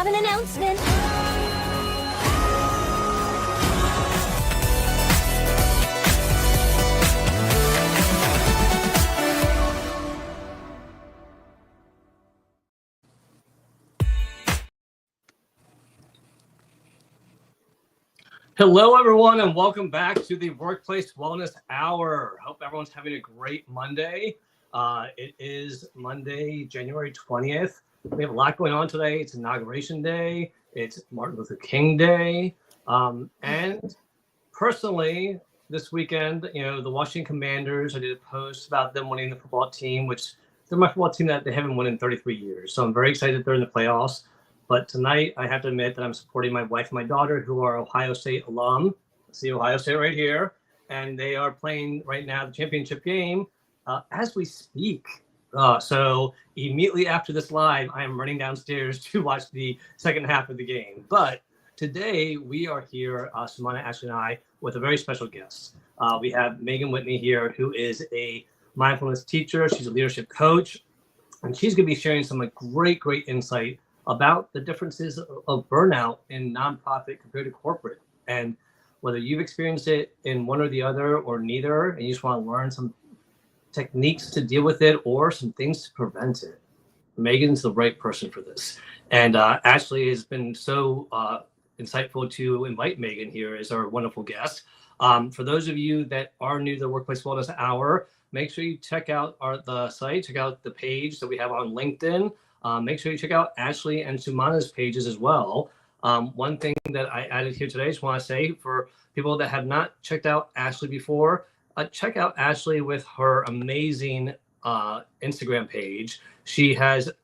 have an announcement. Hello, everyone, and welcome back to the Workplace Wellness Hour. Hope everyone's having a great Monday. It is Monday, January 20th. We have a lot going on today. It's Inauguration Day. It's Martin Luther King Day. And personally, this weekend, the Washington Commanders, I did a post about them winning the football team, which they're my football team that they haven't won in 33 years. So I'm very excited they're in the playoffs. But tonight, I have to admit that I'm supporting my wife and my daughter, who are Ohio State alum. See Ohio State right here. And they are playing right now the championship game as we speak. So immediately after this live, I am running downstairs to watch the second half of the game. But today, we are here, Samana, Ashley, and I, with a very special guest. We have Megan Whitney here, who is a mindfulness teacher. She's a leadership coach. And she's going to be sharing some great insight about the differences of burnout in nonprofit compared to corporate, and whether you've experienced it in one or the other or neither, and you just want to learn some techniques to deal with it or some things to prevent it. Megan's the right person for this. And Ashley has been so insightful to invite Megan here as our wonderful guest. For those of you that are new to the Workplace Wellness Hour, make sure you check out the site, check out the page that we have on LinkedIn. Make sure you check out Ashley and Sumana's pages as well. One thing that I added here today, I just want to say for people that have not checked out Ashley before, check out Ashley with her amazing Instagram page. She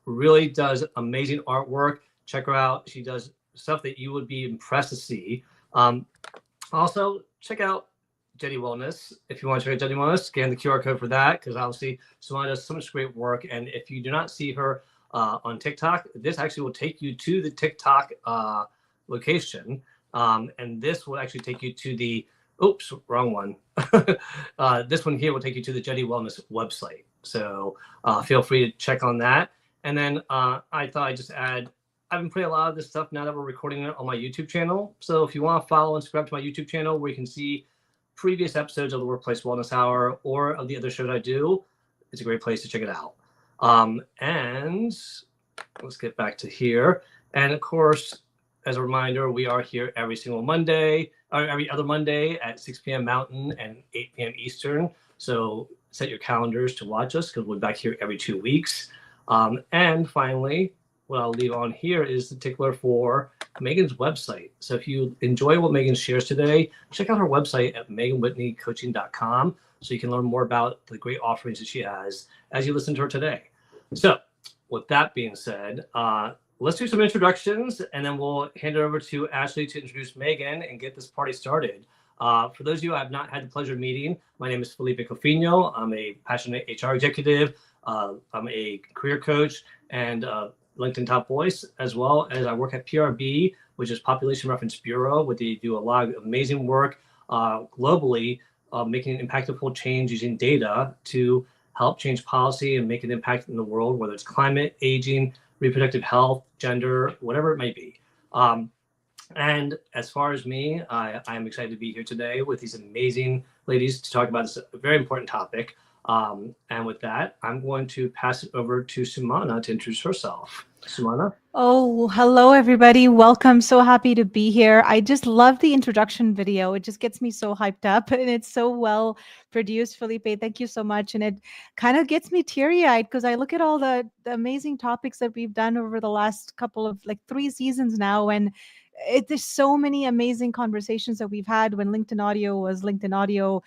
really does amazing artwork. Check her out. She does stuff that you would be impressed to see. Also, check out Jetty Wellness. If you want to check out Jetty Wellness, scan the QR code for that, because obviously Sumana does so much great work. And if you do not see her on TikTok, this actually will take you to the TikTok location, and this will actually take you to the wrong one. This one here will take you to the Jetty Wellness website, so feel free to check on that. And then I thought I'd just add, I've been putting a lot of this stuff now that we're recording it on my YouTube channel, so if you want to follow and subscribe to my YouTube channel where you can see previous episodes of the Workplace Wellness Hour or of the other shows I do, it's a great place to check it out. And let's get back to here. And of course, as a reminder, we are here every single Monday, or every other Monday at 6 p.m. Mountain and 8 p.m. Eastern. So set your calendars to watch us, because we're back here every 2 weeks. And finally, what I'll leave on here is the tickler for Megan's website. So if you enjoy what Megan shares today, check out her website at meganwhitneycoaching.com, so you can learn more about the great offerings that she has as you listen to her today. So with that being said, let's do some introductions, and then we'll hand it over to Ashley to introduce Megan and get this party started. For those of you I have not had the pleasure of meeting, my name is Felipe Cofino. I'm a passionate HR executive. I'm a career coach and LinkedIn top voice, as well as I work at PRB, which is Population Reference Bureau, where they do a lot of amazing work globally, making an impactful change using data to help change policy and make an impact in the world, whether it's climate, aging, reproductive health, gender, whatever it may be. And as far as me, I am excited to be here today with these amazing ladies to talk about this very important topic. And with that, I'm going to pass it over to Sumana to introduce herself. Sumana? Oh, hello, everybody. Welcome. So happy to be here. I just love the introduction video. It just gets me so hyped up, and it's so well produced, Felipe. Thank you so much. And it kind of gets me teary-eyed because I look at all the amazing topics that we've done over the last couple of 3 seasons now. And there's so many amazing conversations that we've had when LinkedIn Audio was LinkedIn Audio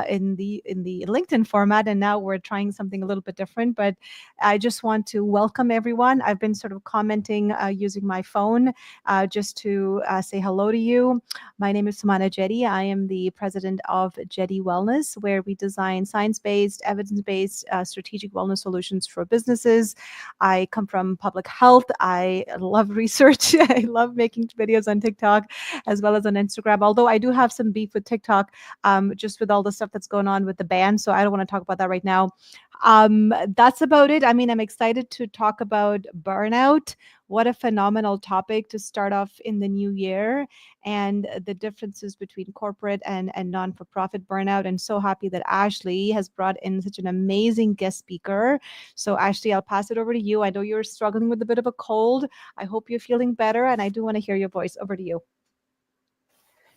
in the LinkedIn format, and now we're trying something a little bit different. But I just want to welcome everyone. I've been sort of commenting using my phone just to say hello to you. My name is Sumana Jetty. I am the president of Jetty Wellness, where we design science-based, evidence-based strategic wellness solutions for businesses. I come from public health. I love research. I love making videos on TikTok as well as on Instagram, although I do have some beef with TikTok just with all the stuff that's going on with the ban, so I don't want to talk about that right now. That's about it. I mean, I'm excited to talk about burnout. What a phenomenal topic to start off in the new year, and the differences between corporate and non-for-profit burnout. And so happy that Ashley has brought in such an amazing guest speaker. So Ashley, I'll pass it over to you. I know you're struggling with a bit of a cold. I hope you're feeling better, and I do want to hear your voice. Over to you.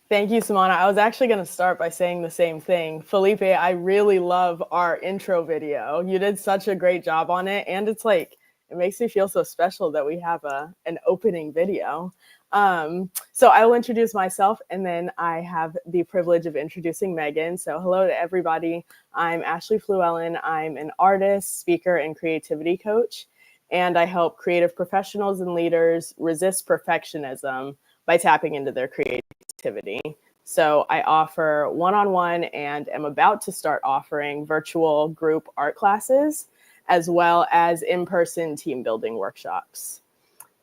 Thank you, Samana. I was actually going to start by saying the same thing. Felipe, I really love our intro video. You did such a great job on it. And it's like, it makes me feel so special that we have an opening video. So I will introduce myself, and then I have the privilege of introducing Megan. So hello to everybody. I'm Ashley Fluellen. I'm an artist, speaker, and creativity coach. And I help creative professionals and leaders resist perfectionism by tapping into their creativity. So I offer one-on-one and am about to start offering virtual group art classes, as well as in-person team building workshops.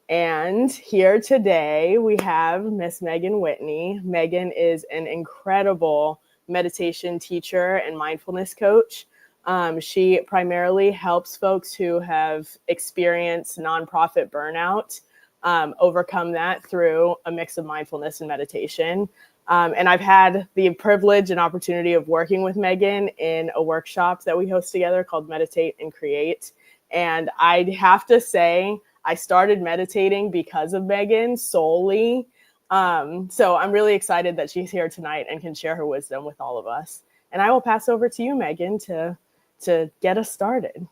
And here today we have Miss Megan Whitney. Megan is an incredible meditation teacher and mindfulness coach. She primarily helps folks who have experienced nonprofit burnout overcome that through a mix of mindfulness and meditation. And I've had the privilege and opportunity of working with Megan in a workshop that we host together called Meditate and Create. And I have to say, I started meditating because of Megan solely. So I'm really excited that she's here tonight and can share her wisdom with all of us. And I will pass over to you, Megan, to get us started.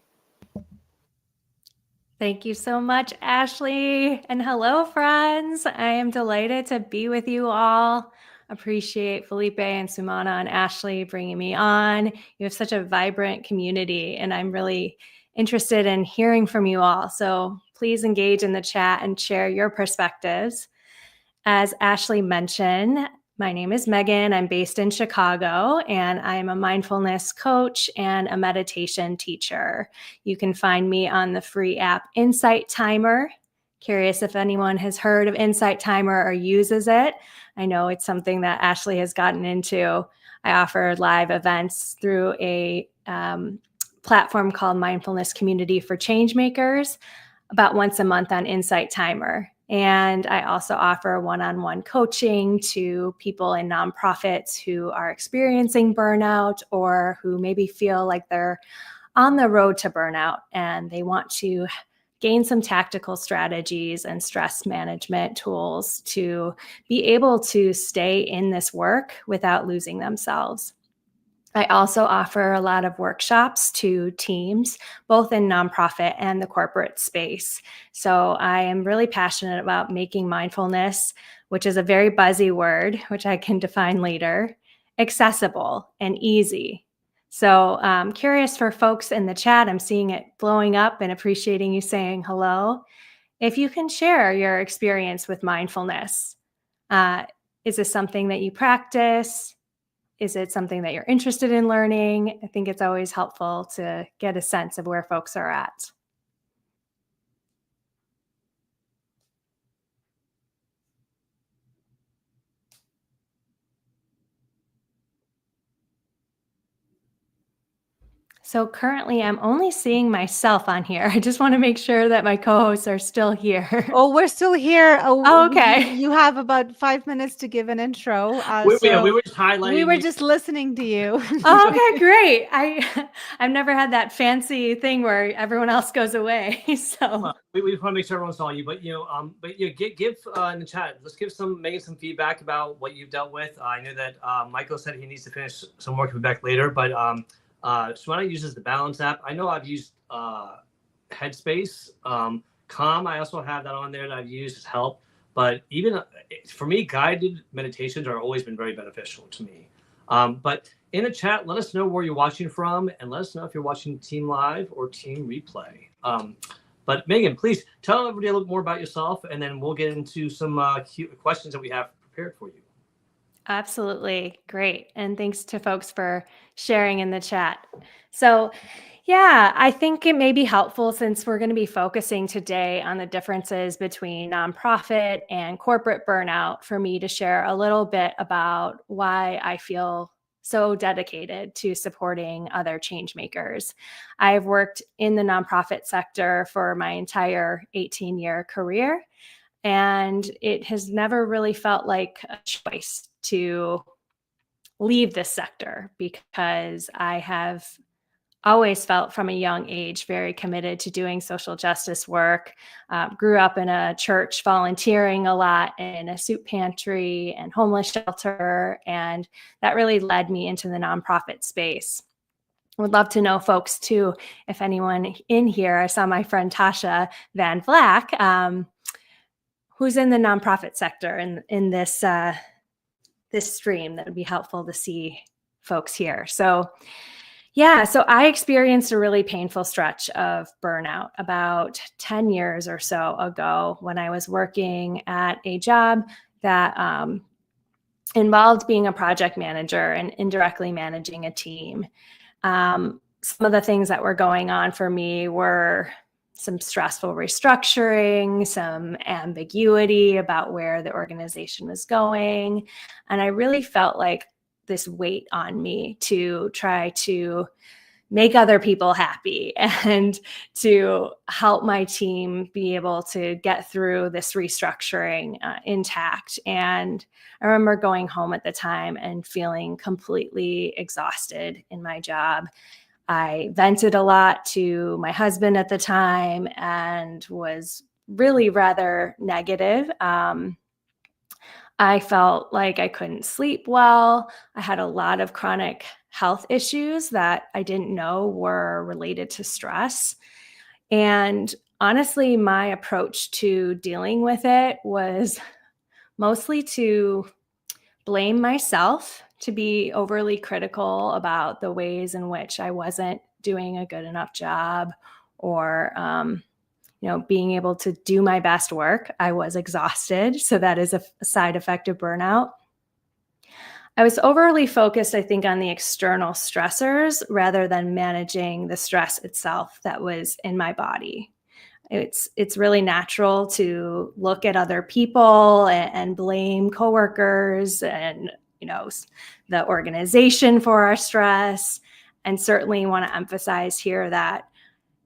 Thank you so much, Ashley. And hello, friends. I am delighted to be with you all. Appreciate Felipe and Sumana and Ashley bringing me on. You have such a vibrant community, and I'm really interested in hearing from you all. So please engage in the chat and share your perspectives. As Ashley mentioned, my name is Megan. I'm based in Chicago, and I'm a mindfulness coach and a meditation teacher. You can find me on the free app Insight Timer. Curious if anyone has heard of Insight Timer or uses it. I know it's something that Ashley has gotten into. I offer live events through a platform called Mindfulness Community for Changemakers about once a month on Insight Timer. And I also offer one-on-one coaching to people in nonprofits who are experiencing burnout or who maybe feel like they're on the road to burnout and they want to gain some tactical strategies and stress management tools to be able to stay in this work without losing themselves. I also offer a lot of workshops to teams, both in nonprofit and the corporate space. So I am really passionate about making mindfulness, which is a very buzzy word, which I can define later, accessible and easy. So curious for folks in the chat, I'm seeing it blowing up and appreciating you saying hello. If you can share your experience with mindfulness, is this something that you practice? Is it something that you're interested in learning? I think it's always helpful to get a sense of where folks are at. So currently I'm only seeing myself on here. I just want to make sure that my co-hosts are still here. Oh, we're still here. Oh, okay. You have about 5 minutes to give an intro. We were just highlighting. We were just listening to you. Oh, okay, great. I've never had that fancy thing where everyone else goes away. So we just want to make sure everyone saw you, but give in the chat. Let's give Megan some feedback about what you've dealt with. I know that Michael said he needs to finish some work back later, but Shwana uses the Balance app. I know I've used Headspace, Calm. I also have that on there that I've used as help. But even for me, guided meditations are always been very beneficial to me. But in the chat, let us know where you're watching from, and let us know if you're watching Team Live or Team Replay. But Megan, please tell everybody a little more about yourself, and then we'll get into some questions that we have prepared for you. Absolutely. Great. And thanks to folks for sharing in the chat. So yeah, I think it may be helpful, since we're going to be focusing today on the differences between nonprofit and corporate burnout, for me to share a little bit about why I feel so dedicated to supporting other change makers. I've worked in the nonprofit sector for my entire 18-year career, and it has never really felt like a choice to leave this sector, because I have always felt from a young age very committed to doing social justice work. Grew up in a church, volunteering a lot in a soup pantry and homeless shelter, and that really led me into the nonprofit space. Would love to know, folks, too, if anyone in here, I saw my friend Tasha Van Vlack, who's in the nonprofit sector in this this stream. That would be helpful to see folks here. So so I experienced a really painful stretch of burnout about 10 years or so ago, when I was working at a job that involved being a project manager and indirectly managing a team. Some of the things that were going on for me were some stressful restructuring, some ambiguity about where the organization was going. And I really felt like this weight on me to try to make other people happy and to help my team be able to get through this restructuring intact. And I remember going home at the time and feeling completely exhausted in my job. I vented a lot to my husband at the time and was really rather negative. I felt like I couldn't sleep well. I had a lot of chronic health issues that I didn't know were related to stress. And honestly, my approach to dealing with it was mostly to blame myself, to be overly critical about the ways in which I wasn't doing a good enough job, or being able to do my best work. I was exhausted. So that is a side effect of burnout. I was overly focused, I think, on the external stressors rather than managing the stress itself that was in my body. It's really natural to look at other people and blame coworkers and the organization for our stress. And certainly want to emphasize here that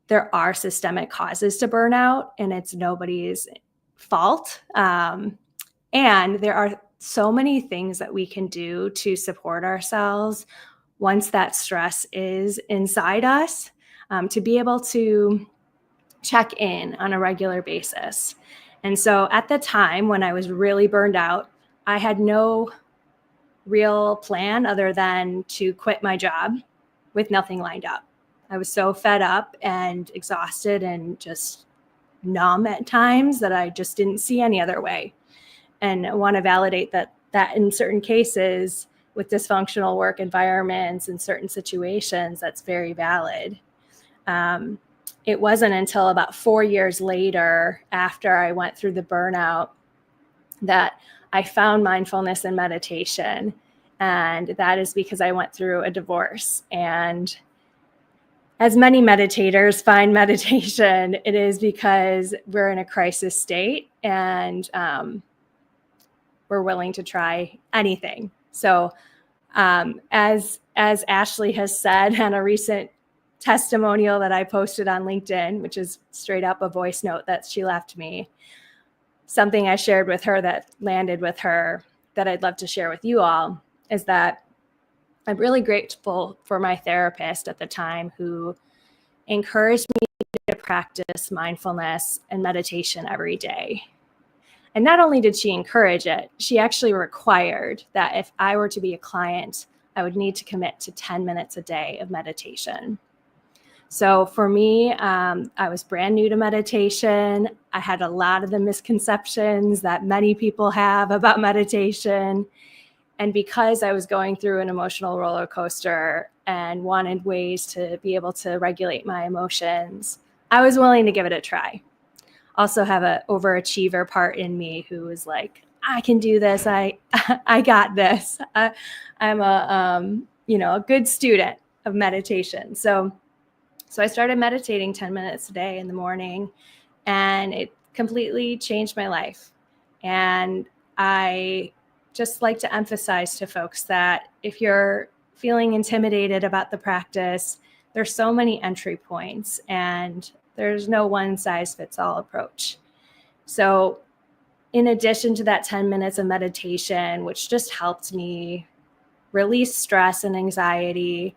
there are systemic causes to burnout, and it's nobody's fault. And there are so many things that we can do to support ourselves once that stress is inside us, to be able to check in on a regular basis. And so at the time when I was really burned out, I had no real plan other than to quit my job with nothing lined up. I was so fed up and exhausted and just numb at times that I just didn't see any other way. And I want to validate that in certain cases with dysfunctional work environments and certain situations, that's very valid. It wasn't until about 4 years later, after I went through the burnout, that I found mindfulness and meditation. And that is because I went through a divorce. And as many meditators find meditation, it is because we're in a crisis state and we're willing to try anything. So as Ashley has said on a recent testimonial that I posted on LinkedIn, which is straight up a voice note that she left me, something I shared with her that landed with her that I'd love to share with you all is that I'm really grateful for my therapist at the time, who encouraged me to practice mindfulness and meditation every day. And not only did she encourage it, she actually required that if I were to be a client, I would need to commit to 10 minutes a day of meditation. So for me, I was brand new to meditation. I had a lot of the misconceptions that many people have about meditation. And because I was going through an emotional roller coaster and wanted ways to be able to regulate my emotions, I was willing to give it a try. Also have an overachiever part in me who was like, I can do this. I got this. I'm a good student of meditation. So I started meditating 10 minutes a day in the morning, and it completely changed my life. And I just like to emphasize to folks that if you're feeling intimidated about the practice, there's so many entry points and there's no one size fits all approach. So in addition to that 10 minutes of meditation, which just helped me release stress and anxiety,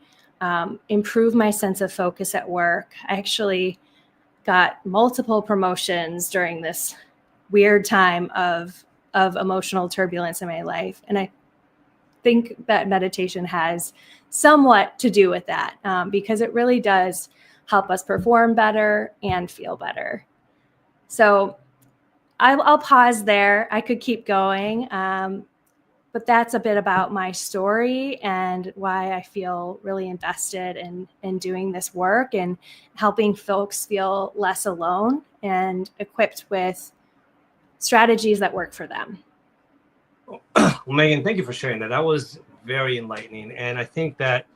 improve my sense of focus at work, I actually got multiple promotions during this weird time of emotional turbulence in my life. And I think that meditation has somewhat to do with that, because it really does help us perform better and feel better. So I'll pause there. I could keep going, but that's a bit about my story and why I feel really invested in doing this work and helping folks feel less alone and equipped with strategies that work for them. Well, Megan, thank you for sharing that. That was very enlightening. And I think that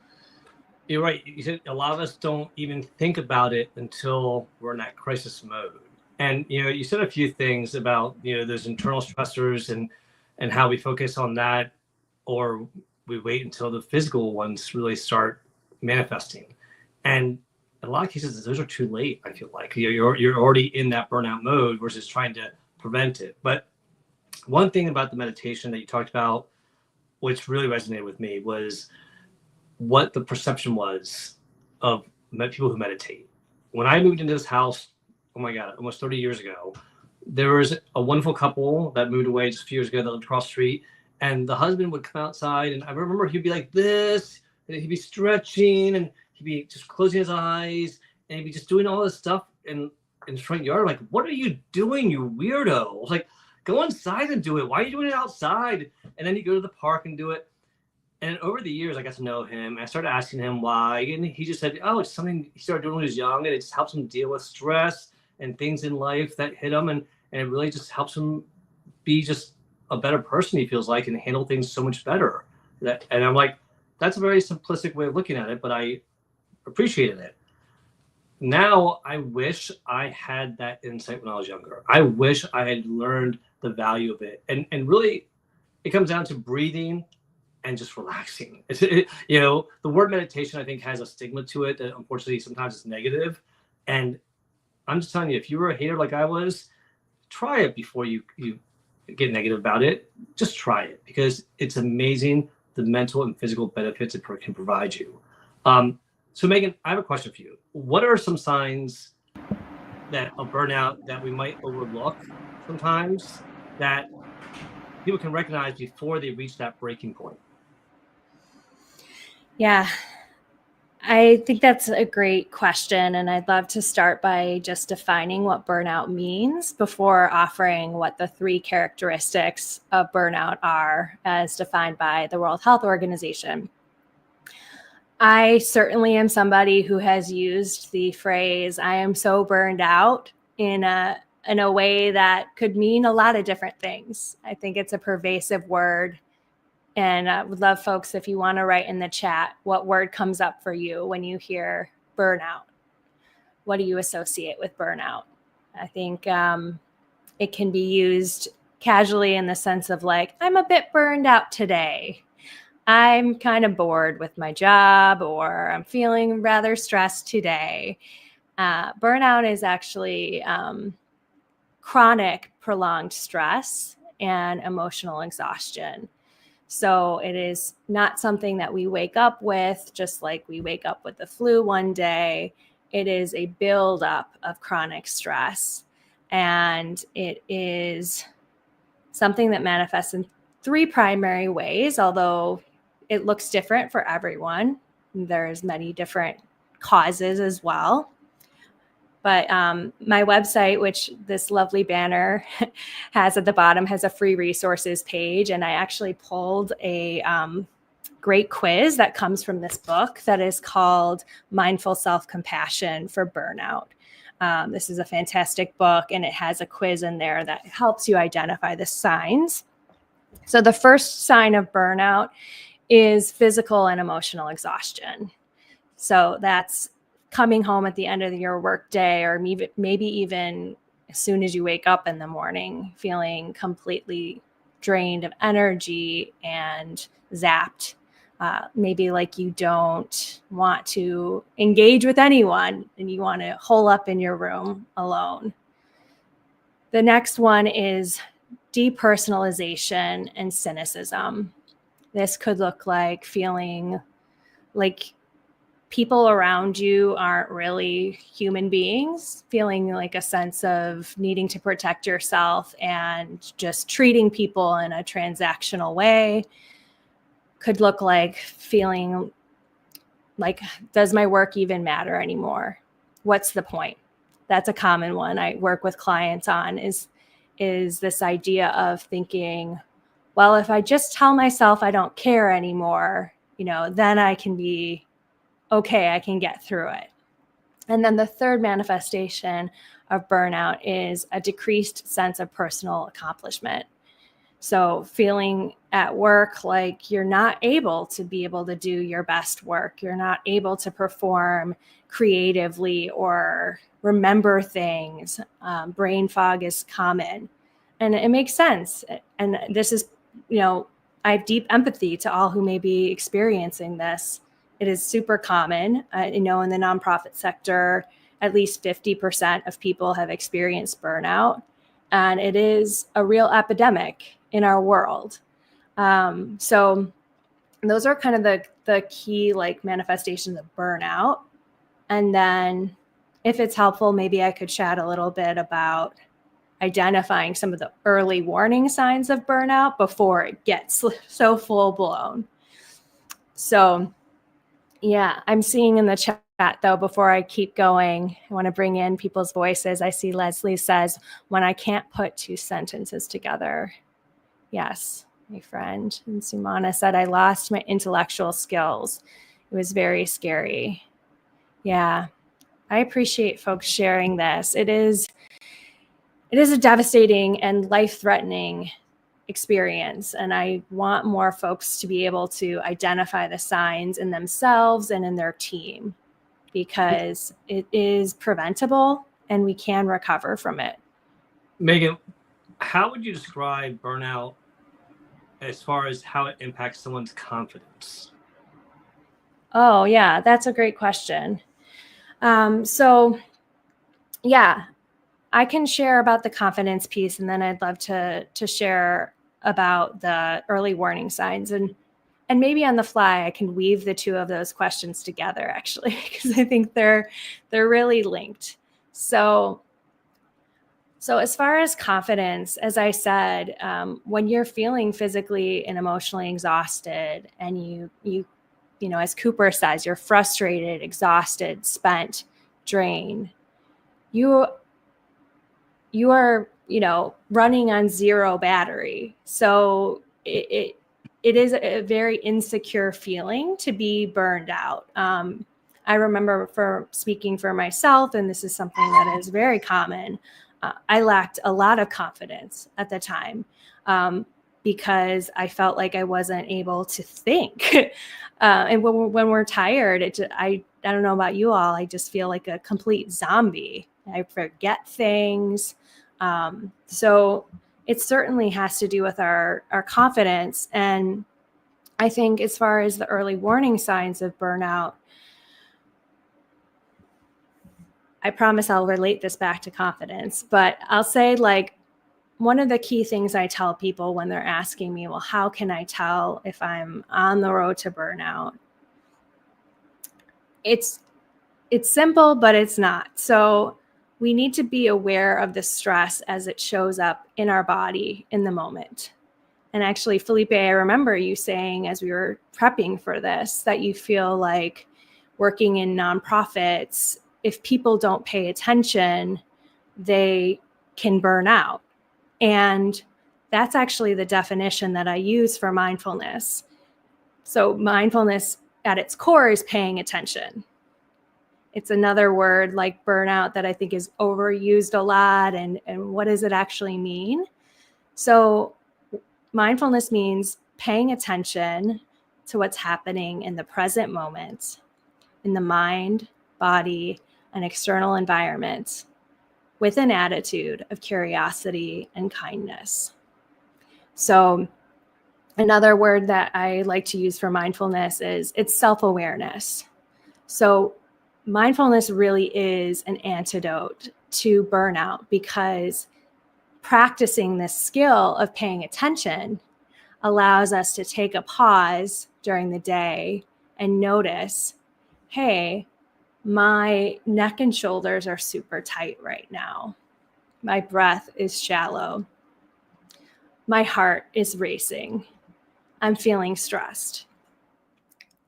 you're right. You said a lot of us don't even think about it until we're in that crisis mode. And, you said a few things about, those internal stressors and how we focus on that, or we wait until the physical ones really start manifesting. And in a lot of cases, those are too late, I feel like. You're already in that burnout mode versus trying to prevent it. But one thing about the meditation that you talked about, which really resonated with me, was what the perception was of people who meditate. When I moved into this house, oh my God, almost 30 years ago, there was a wonderful couple that moved away just a few years ago that lived across the street. And the husband would come outside, and I remember he'd be like this, and he'd be stretching, and he'd be just closing his eyes, and he'd be just doing all this stuff in his front yard. I'm like, what are you doing, you weirdo? I was like, go inside and do it. Why are you doing it outside? And then he'd go to the park and do it. And over the years, I got to know him. I started asking him why, and he just said, oh, it's something he started doing when he was young, and it just helps him deal with stress and things in life that hit him, and it really just helps him be just a better person, he feels like, and handle things so much better. And I'm like, that's a very simplistic way of looking at it, but I appreciated it. Now, I wish I had that insight when I was younger. I wish I had learned the value of it. And really, it comes down to breathing and just relaxing. The word meditation, I think, has a stigma to it that unfortunately sometimes it's negative. And I'm just telling you, if you were a hater like I was, try it before you get negative about it. Just try it, because it's amazing the mental and physical benefits it can provide you. So Megan, I have a question for you. What are some signs that of burnout that we might overlook sometimes that people can recognize before they reach that breaking point? Yeah, I think that's a great question. And I'd love to start by just defining what burnout means before offering what the 3 characteristics of burnout are as defined by the World Health Organization. I certainly am somebody who has used the phrase, I am so burned out, in a way that could mean a lot of different things. I think it's a pervasive word. And I would love folks, if you want to write in the chat, what word comes up for you when you hear burnout? What do you associate with burnout? I think it can be used casually in the sense of like, I'm a bit burned out today. I'm kind of bored with my job, or I'm feeling rather stressed today. Burnout is actually chronic, prolonged stress and emotional exhaustion. So it is not something that we wake up with, just like we wake up with the flu one day. It is a buildup of chronic stress. And it is something that manifests in 3 primary ways, although it looks different for everyone. There's many different causes as well. But my website, which this lovely banner has at the bottom, has a free resources page. And I actually pulled a great quiz that comes from this book that is called Mindful Self-Compassion for Burnout. This is a fantastic book, and it has a quiz in there that helps you identify the signs. So the first sign of burnout is physical and emotional exhaustion. So that's coming home at the end of your work day, or maybe even as soon as you wake up in the morning, feeling completely drained of energy and zapped. Maybe like you don't want to engage with anyone and you want to hole up in your room alone. The next one is depersonalization and cynicism. This could look like feeling like people around you aren't really human beings, feeling like a sense of needing to protect yourself and just treating people in a transactional way. Could look like feeling like, does my work even matter anymore? What's the point? That's a common one I work with clients on, is this idea of thinking, well, if I just tell myself I don't care anymore, then I can be okay, I can get through it. And then the third manifestation of burnout is a decreased sense of personal accomplishment. So feeling at work like you're not able to do your best work. You're not able to perform creatively or remember things. Brain fog is common. And it makes sense. And this is, I have deep empathy to all who may be experiencing this. It is super common. In the nonprofit sector, at least 50% of people have experienced burnout. And it is a real epidemic in our world. So those are kind of the key manifestations of burnout. And then if it's helpful, maybe I could chat a little bit about identifying some of the early warning signs of burnout before it gets so full blown. So yeah, I'm seeing in the chat though, before I keep going, I want to bring in people's voices. I see Leslie says, when I can't put two sentences together. Yes, my friend. And Sumana said, I lost my intellectual skills. It was very scary. Yeah, I appreciate folks sharing this. It is a devastating and life-threatening experience. And I want more folks to be able to identify the signs in themselves and in their team, because it is preventable and we can recover from it. Megan, how would you describe burnout as far as how it impacts someone's confidence? Oh, yeah, that's a great question. So, yeah, I can share about the confidence piece, and then I'd love to share about the early warning signs. And maybe on the fly, I can weave the two of those questions together, actually, because I think they're really linked. So as far as confidence, as I said, when you're feeling physically and emotionally exhausted, and you as Cooper says, you're frustrated, exhausted, spent, drained, you are running on zero battery. So it is a very insecure feeling to be burned out. I remember, for speaking for myself, and this is something that is very common, I lacked a lot of confidence at the time, because I felt like I wasn't able to think. And when we're tired, I don't know about you all, I just feel like a complete zombie. I forget things. So it certainly has to do with our confidence. And I think as far as the early warning signs of burnout, I promise I'll relate this back to confidence, but I'll say, one of the key things I tell people when they're asking me, well, how can I tell if I'm on the road to burnout? It's simple, but it's not. So we need to be aware of the stress as it shows up in our body in the moment. And actually, Felipe, I remember you saying, as we were prepping for this, that you feel like working in nonprofits, if people don't pay attention, they can burn out. And that's actually the definition that I use for mindfulness. So mindfulness at its core is paying attention. It's another word like burnout that I think is overused a lot. And what does it actually mean? So mindfulness means paying attention to what's happening in the present moment, in the mind, body, and external environment, with an attitude of curiosity and kindness. So Another word that I like to use for mindfulness is it's self-awareness. So mindfulness really is an antidote to burnout, because practicing this skill of paying attention allows us to take a pause during the day and notice, hey, my neck and shoulders are super tight right now. My breath is shallow. My heart is racing. I'm feeling stressed.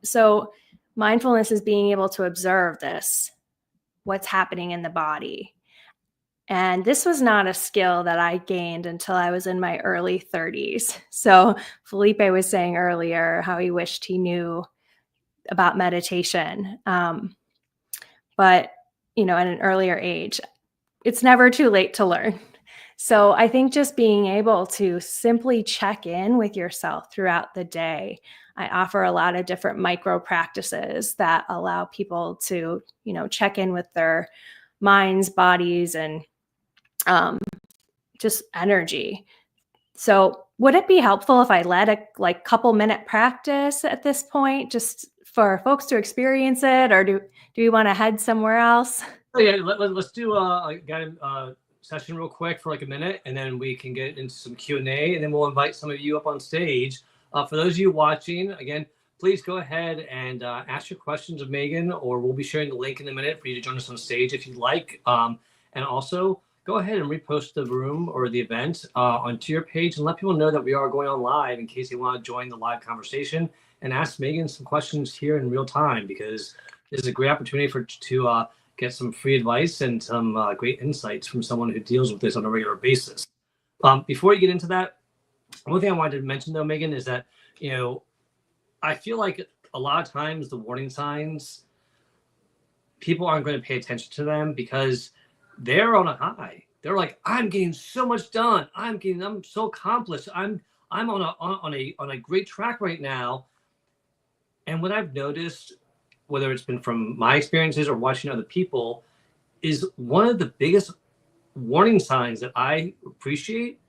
So mindfulness is being able to observe this, what's happening in the body. And this was not a skill that I gained until I was in my early 30s. So Felipe was saying earlier how he wished he knew about meditation. But, at an earlier age, it's never too late to learn. So I think just being able to simply check in with yourself throughout the day. I offer a lot of different micro practices that allow people to, check in with their minds, bodies, and just energy. So would it be helpful if I led a couple minute practice at this point, just for folks to experience it, or do we want to head somewhere else? Oh, yeah, let's do a guided session real quick for like a minute, and then we can get into some Q&A, and then we'll invite some of you up on stage. For those of you watching, again, please go ahead and ask your questions of Megan, or we'll be sharing the link in a minute for you to join us on stage if you'd like. And also, go ahead and repost the room or the event onto your page and let people know that we are going on live in case they want to join the live conversation and ask Megan some questions here in real time, because this is a great opportunity to get some free advice and some great insights from someone who deals with this on a regular basis. Before you get into that, one thing I wanted to mention though, Megan, is that, I feel like a lot of times the warning signs, people aren't going to pay attention to them because they're on a high. They're like, I'm getting so much done. I'm so accomplished. I'm on a great track right now. And what I've noticed, whether it's been from my experiences or watching other people, is one of the biggest warning signs that I appreciate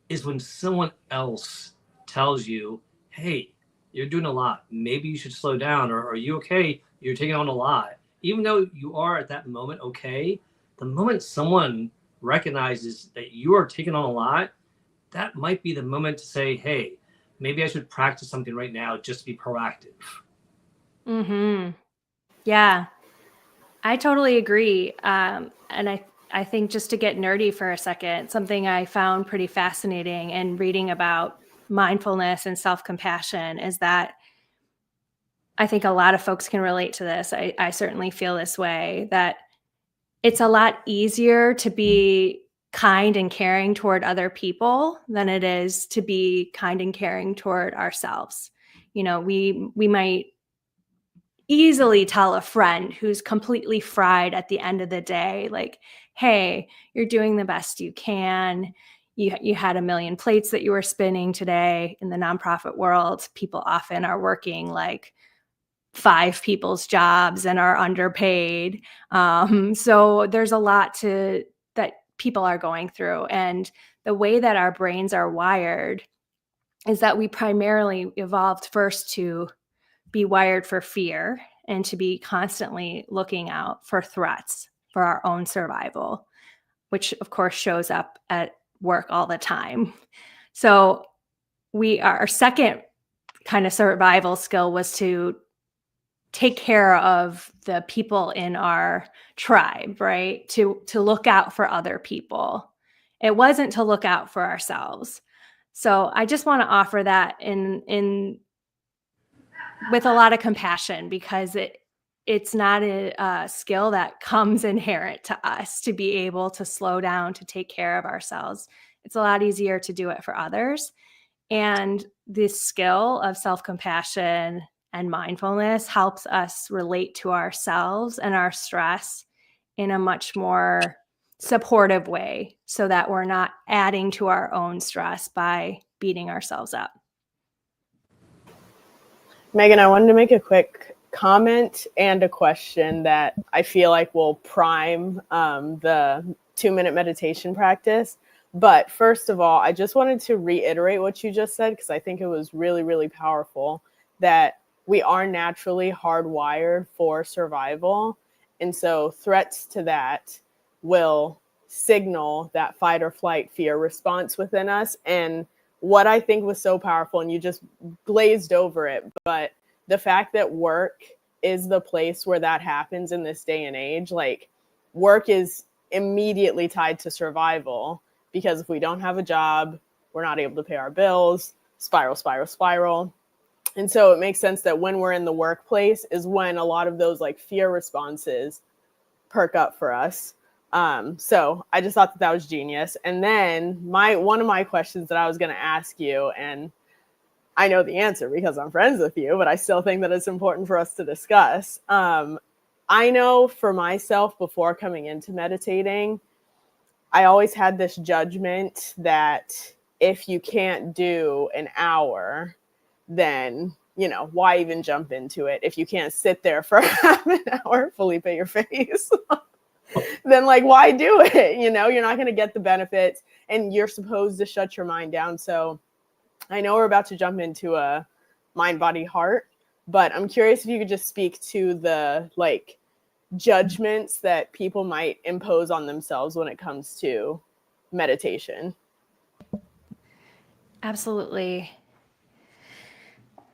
is when someone else tells you, hey, you're doing a lot. Maybe you should slow down, or are you okay? You're taking on a lot. Even though you are at that moment okay, the moment someone recognizes that you are taking on a lot, that might be the moment to say, hey, maybe I should practice something right now just to be proactive. Mm-hmm. Yeah, I totally agree. And I think, just to get nerdy for a second, something I found pretty fascinating in reading about mindfulness and self-compassion is that I think a lot of folks can relate to this. I certainly feel this way, that it's a lot easier to be kind and caring toward other people than it is to be kind and caring toward ourselves. We might easily tell a friend who's completely fried at the end of the day, like, hey, you're doing the best you can. You had a million plates that you were spinning today. In the nonprofit world, people often are working like 5 people's jobs and are underpaid. So there's a lot that people are going through. And the way that our brains are wired is that we primarily evolved first to be wired for fear and to be constantly looking out for threats for our own survival, which of course shows up at work all the time. So our second kind of survival skill was to take care of the people in our tribe, right? To look out for other people. It wasn't to look out for ourselves. So I just want to offer that in with a lot of compassion, because it's not a skill that comes inherent to us to be able to slow down, to take care of ourselves. It's a lot easier to do it for others. And this skill of self-compassion and mindfulness helps us relate to ourselves and our stress in a much more supportive way, so that we're not adding to our own stress by beating ourselves up. Megan, I wanted to make a quick comment and a question that I feel like will prime the 2-minute meditation practice. But first of all, I just wanted to reiterate what you just said, because I think it was really, really powerful, that we are naturally hardwired for survival. And so threats to that will signal that fight or flight fear response within us. And what I think was so powerful, and you just glazed over it, but the fact that work is the place where that happens in this day and age, like work is immediately tied to survival, because if we don't have a job, we're not able to pay our bills, spiral. And so it makes sense that when we're in the workplace is when a lot of those like fear responses perk up for us. So I just thought that was genius. And then one of my questions that I was going to ask you, and I know the answer because I'm friends with you, but I still think that it's important for us to discuss. I know for myself, before coming into meditating, I always had this judgment that if you can't do an hour, then, why even jump into it? If you can't sit there for half an hour, Felipe, your face, then like, why do it? You're not going to get the benefits, and you're supposed to shut your mind down. So I know we're about to jump into a mind, body, heart, but I'm curious if you could just speak to the like judgments that people might impose on themselves when it comes to meditation. Absolutely.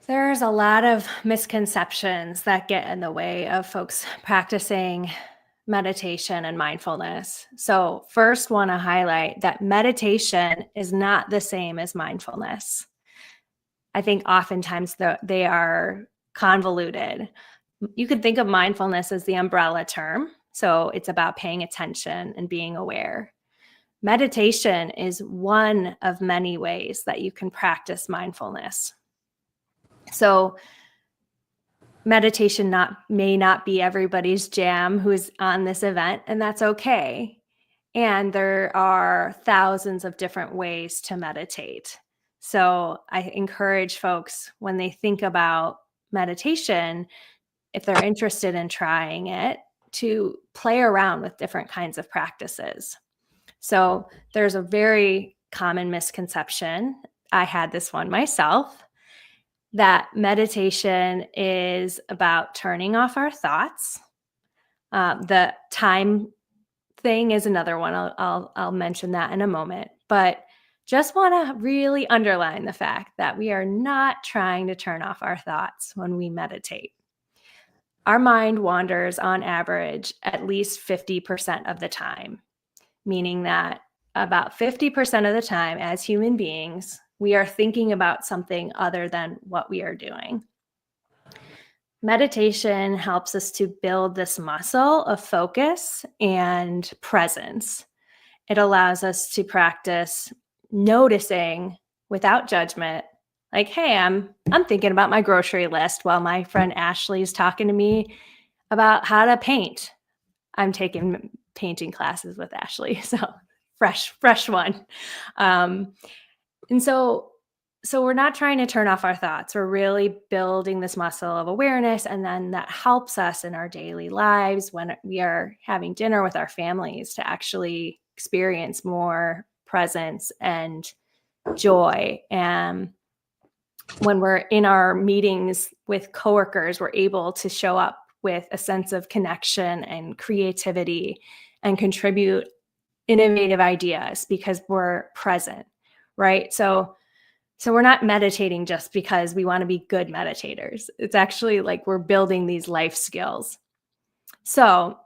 There's a lot of misconceptions that get in the way of folks practicing meditation and mindfulness. So first, want to highlight that meditation is not the same as mindfulness. I think oftentimes they are convoluted. You could think of mindfulness as the umbrella term. So it's about paying attention and being aware. Meditation is one of many ways that you can practice mindfulness. So meditation may not be everybody's jam who's on this event, and that's okay. And there are thousands of different ways to meditate. So I encourage folks, when they think about meditation, if they're interested in trying it, to play around with different kinds of practices. So there's a very common misconception. I had this one myself, that meditation is about turning off our thoughts. The time thing is another one. I'll mention that in a moment, but just want to really underline the fact that we are not trying to turn off our thoughts when we meditate. Our mind wanders on average at least 50% of the time, meaning that about 50% of the time as human beings, we are thinking about something other than what we are doing. Meditation helps us to build this muscle of focus and presence. It allows us to practice noticing without judgment, like, hey, I'm thinking about my grocery list while my friend Ashley is talking to me about how to paint. I'm taking painting classes with Ashley, so fresh one. And so we're not trying to turn off our thoughts. We're really building this muscle of awareness, and then that helps us in our daily lives when we are having dinner with our families to actually experience more presence and joy. And when we're in our meetings with coworkers, we're able to show up with a sense of connection and creativity and contribute innovative ideas because we're present, right? So we're not meditating just because we want to be good meditators. It's actually like we're building these life skills. So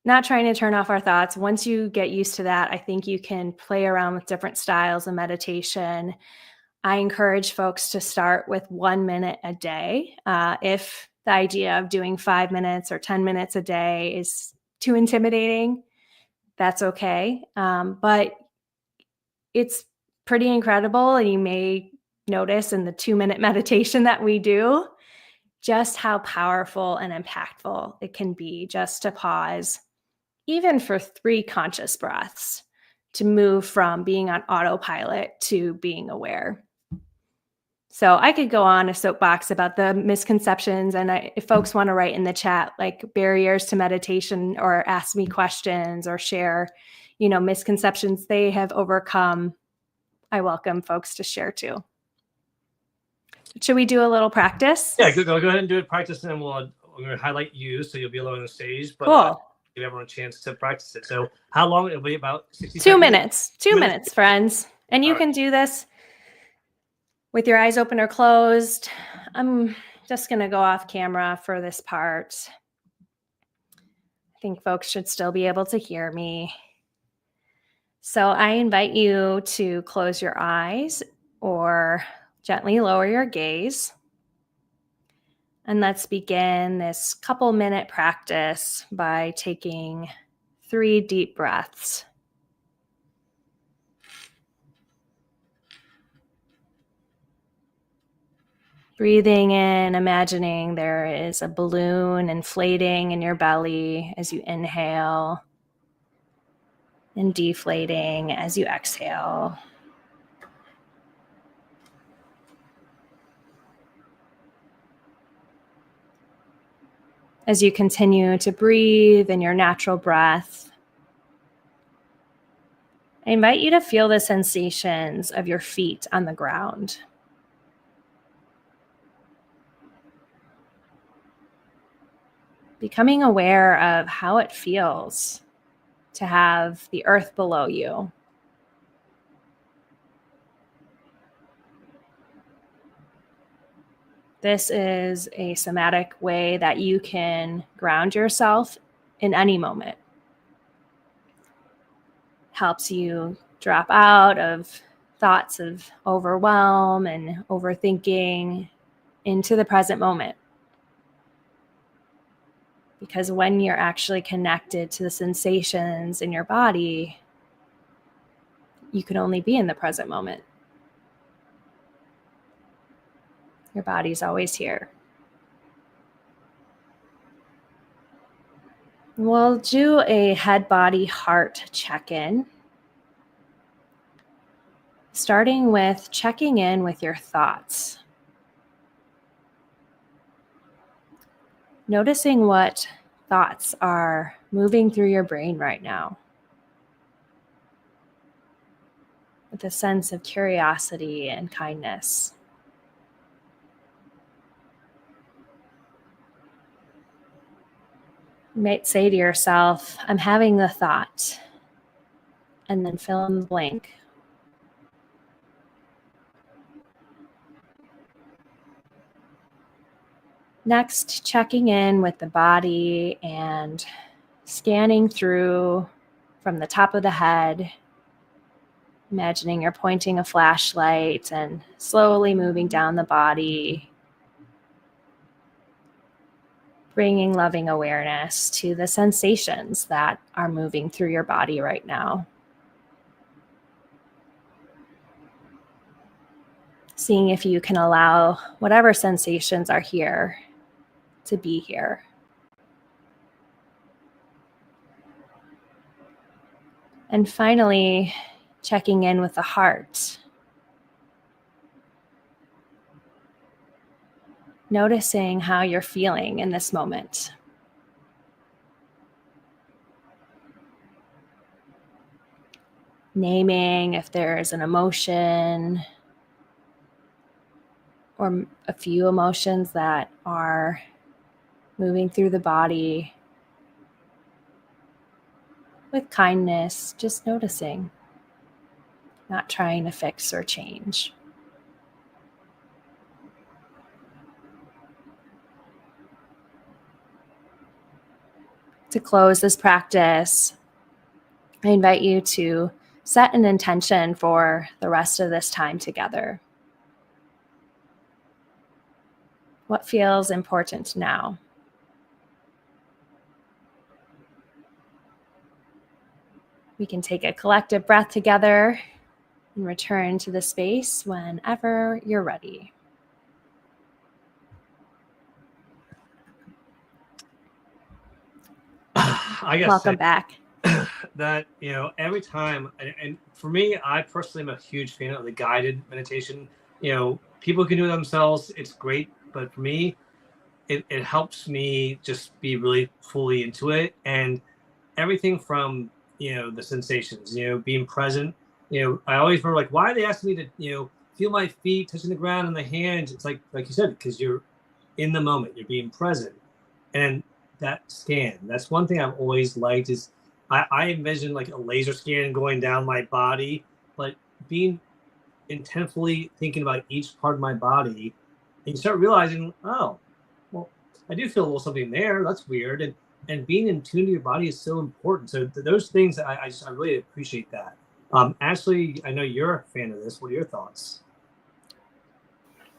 not trying to turn off our thoughts. Once you get used to that, I think you can play around with different styles of meditation. I encourage folks to start with 1 minute a day. If the idea of doing 5 minutes or 10 minutes a day is too intimidating, that's okay. But it's pretty incredible. And you may notice in the 2-minute meditation that we do, just how powerful and impactful it can be just to pause, even for 3 conscious breaths, to move from being on autopilot to being aware. So I could go on a soapbox about the misconceptions, and if folks want to write in the chat, like barriers to meditation, or ask me questions or share, misconceptions they have overcome, I welcome folks to share too. Should we do a little practice? Yeah, go ahead and do it. Practice, and then I'm going to highlight you, so you'll be alone on the stage. But Cool. give everyone a chance to practice it. So how long? It'll be about 60 2 seconds? minutes. 2 minutes, friends. And you All can do this with your eyes open or closed. I'm just going to go off camera for this part. I think folks should still be able to hear me. So I invite you to close your eyes or gently lower your gaze. And let's begin this couple-minute practice by taking 3 deep breaths. Breathing in, imagining there is a balloon inflating in your belly as you inhale, and deflating as you exhale. As you continue to breathe in your natural breath, I invite you to feel the sensations of your feet on the ground. Becoming aware of how it feels to have the earth below you. This is a somatic way that you can ground yourself in any moment. Helps you drop out of thoughts of overwhelm and overthinking into the present moment. Because when you're actually connected to the sensations in your body, you can only be in the present moment. Your body's always here. We'll do a head, body, heart check-in. Starting with checking in with your thoughts. Noticing what thoughts are moving through your brain right now. With a sense of curiosity and kindness. You might say to yourself, I'm having the thought, and then fill in the blank. Next, checking in with the body and scanning through from the top of the head, imagining you're pointing a flashlight and slowly moving down the body, bringing loving awareness to the sensations that are moving through your body right now. Seeing if you can allow whatever sensations are here to be here. And finally, checking in with the heart. Noticing how you're feeling in this moment. Naming if there's an emotion or a few emotions that are moving through the body. With kindness, just noticing, not trying to fix or change. To close this practice, I invite you to set an intention for the rest of this time together. What feels important now? We can take a collective breath together and return to the space whenever you're ready. Welcome back. That, every time, and for me, I personally am a huge fan of the guided meditation. People can do it themselves. It's great. But for me, it helps me just be really fully into it. And everything from, the sensations, being present. I always remember, like, why are they asking me to, feel my feet touching the ground and the hands? It's like you said, because you're in the moment, you're being present. And that scan, that's one thing I've always liked is I envision like a laser scan going down my body, but being intentfully thinking about each part of my body, and you start realizing, oh, well, I do feel a little something there. That's weird. And being in tune to your body is so important. So those things, I really appreciate that. Ashley, I know you're a fan of this. What are your thoughts?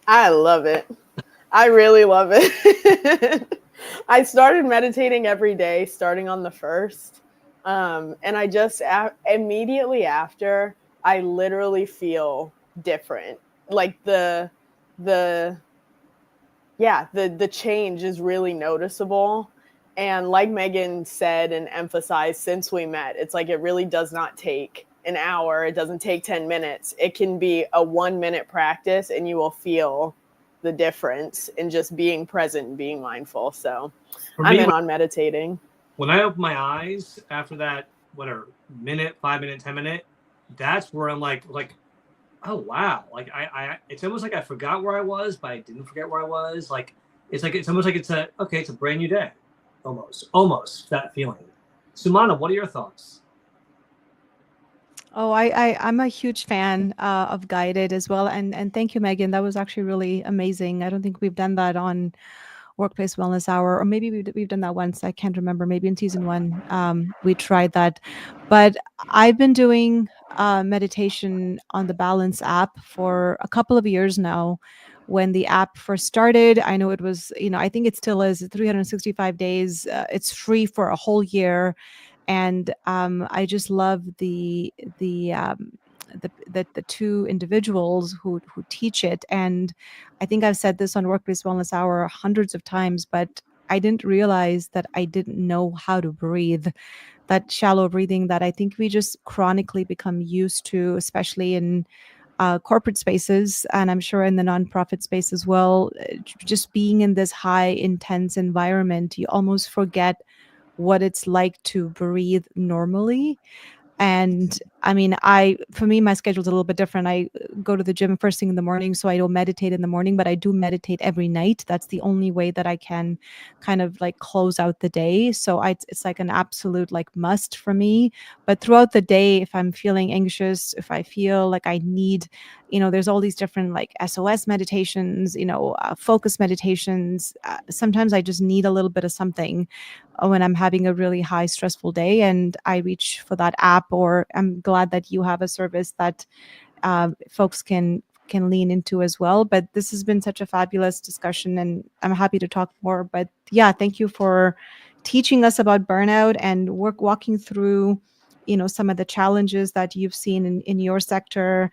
I love it. I really love it. I started meditating every day, starting on the 1st. And I just immediately after, I literally feel different. Like the change is really noticeable. And like Megan said and emphasized since we met, it's like it really does not take an hour. It doesn't take 10 minutes. It can be a 1-minute practice and you will feel the difference in just being present and being mindful. So I'm in on meditating. When I open my eyes after that, whatever, minute, 5 minute, 10 minute, that's where I'm like, oh, wow. Like it's almost like I forgot where I was, but I didn't forget where I was. Like, it's almost like it's a brand new day. Almost that feeling. Sumana, what are your thoughts? Oh, I'm a huge fan of guided as well. And thank you, Megan. That was actually really amazing. I don't think we've done that on Workplace Wellness Hour, or maybe we've done that once. I can't remember. Maybe in season 1, we tried that. But I've been doing meditation on the Balance app for a couple of years now. When the app first started, I know it was, I think it still is 365 days. It's free for a whole year. And I just love the 2 individuals who teach it. And I think I've said this on Workplace Wellness Hour hundreds of times, but I didn't realize that I didn't know how to breathe. That shallow breathing that I think we just chronically become used to, especially in corporate spaces, and I'm sure in the nonprofit space as well. Just being in this high intense environment, you almost forget what it's like to breathe normally. And I mean, for me, my schedule's a little bit different. I go to the gym first thing in the morning, so I don't meditate in the morning, but I do meditate every night. That's the only way that I can kind of like close out the day. So it's like an absolute like must for me. But throughout the day, if I'm feeling anxious, if I feel like I need, there's all these different like SOS meditations, focus meditations. Sometimes I just need a little bit of something when I'm having a really high stressful day, and I reach for that app. Or I'm glad that you have a service that folks can lean into as well. But this has been such a fabulous discussion, and I'm happy to talk more. But yeah, thank you for teaching us about burnout and walking through some of the challenges that you've seen in your sector.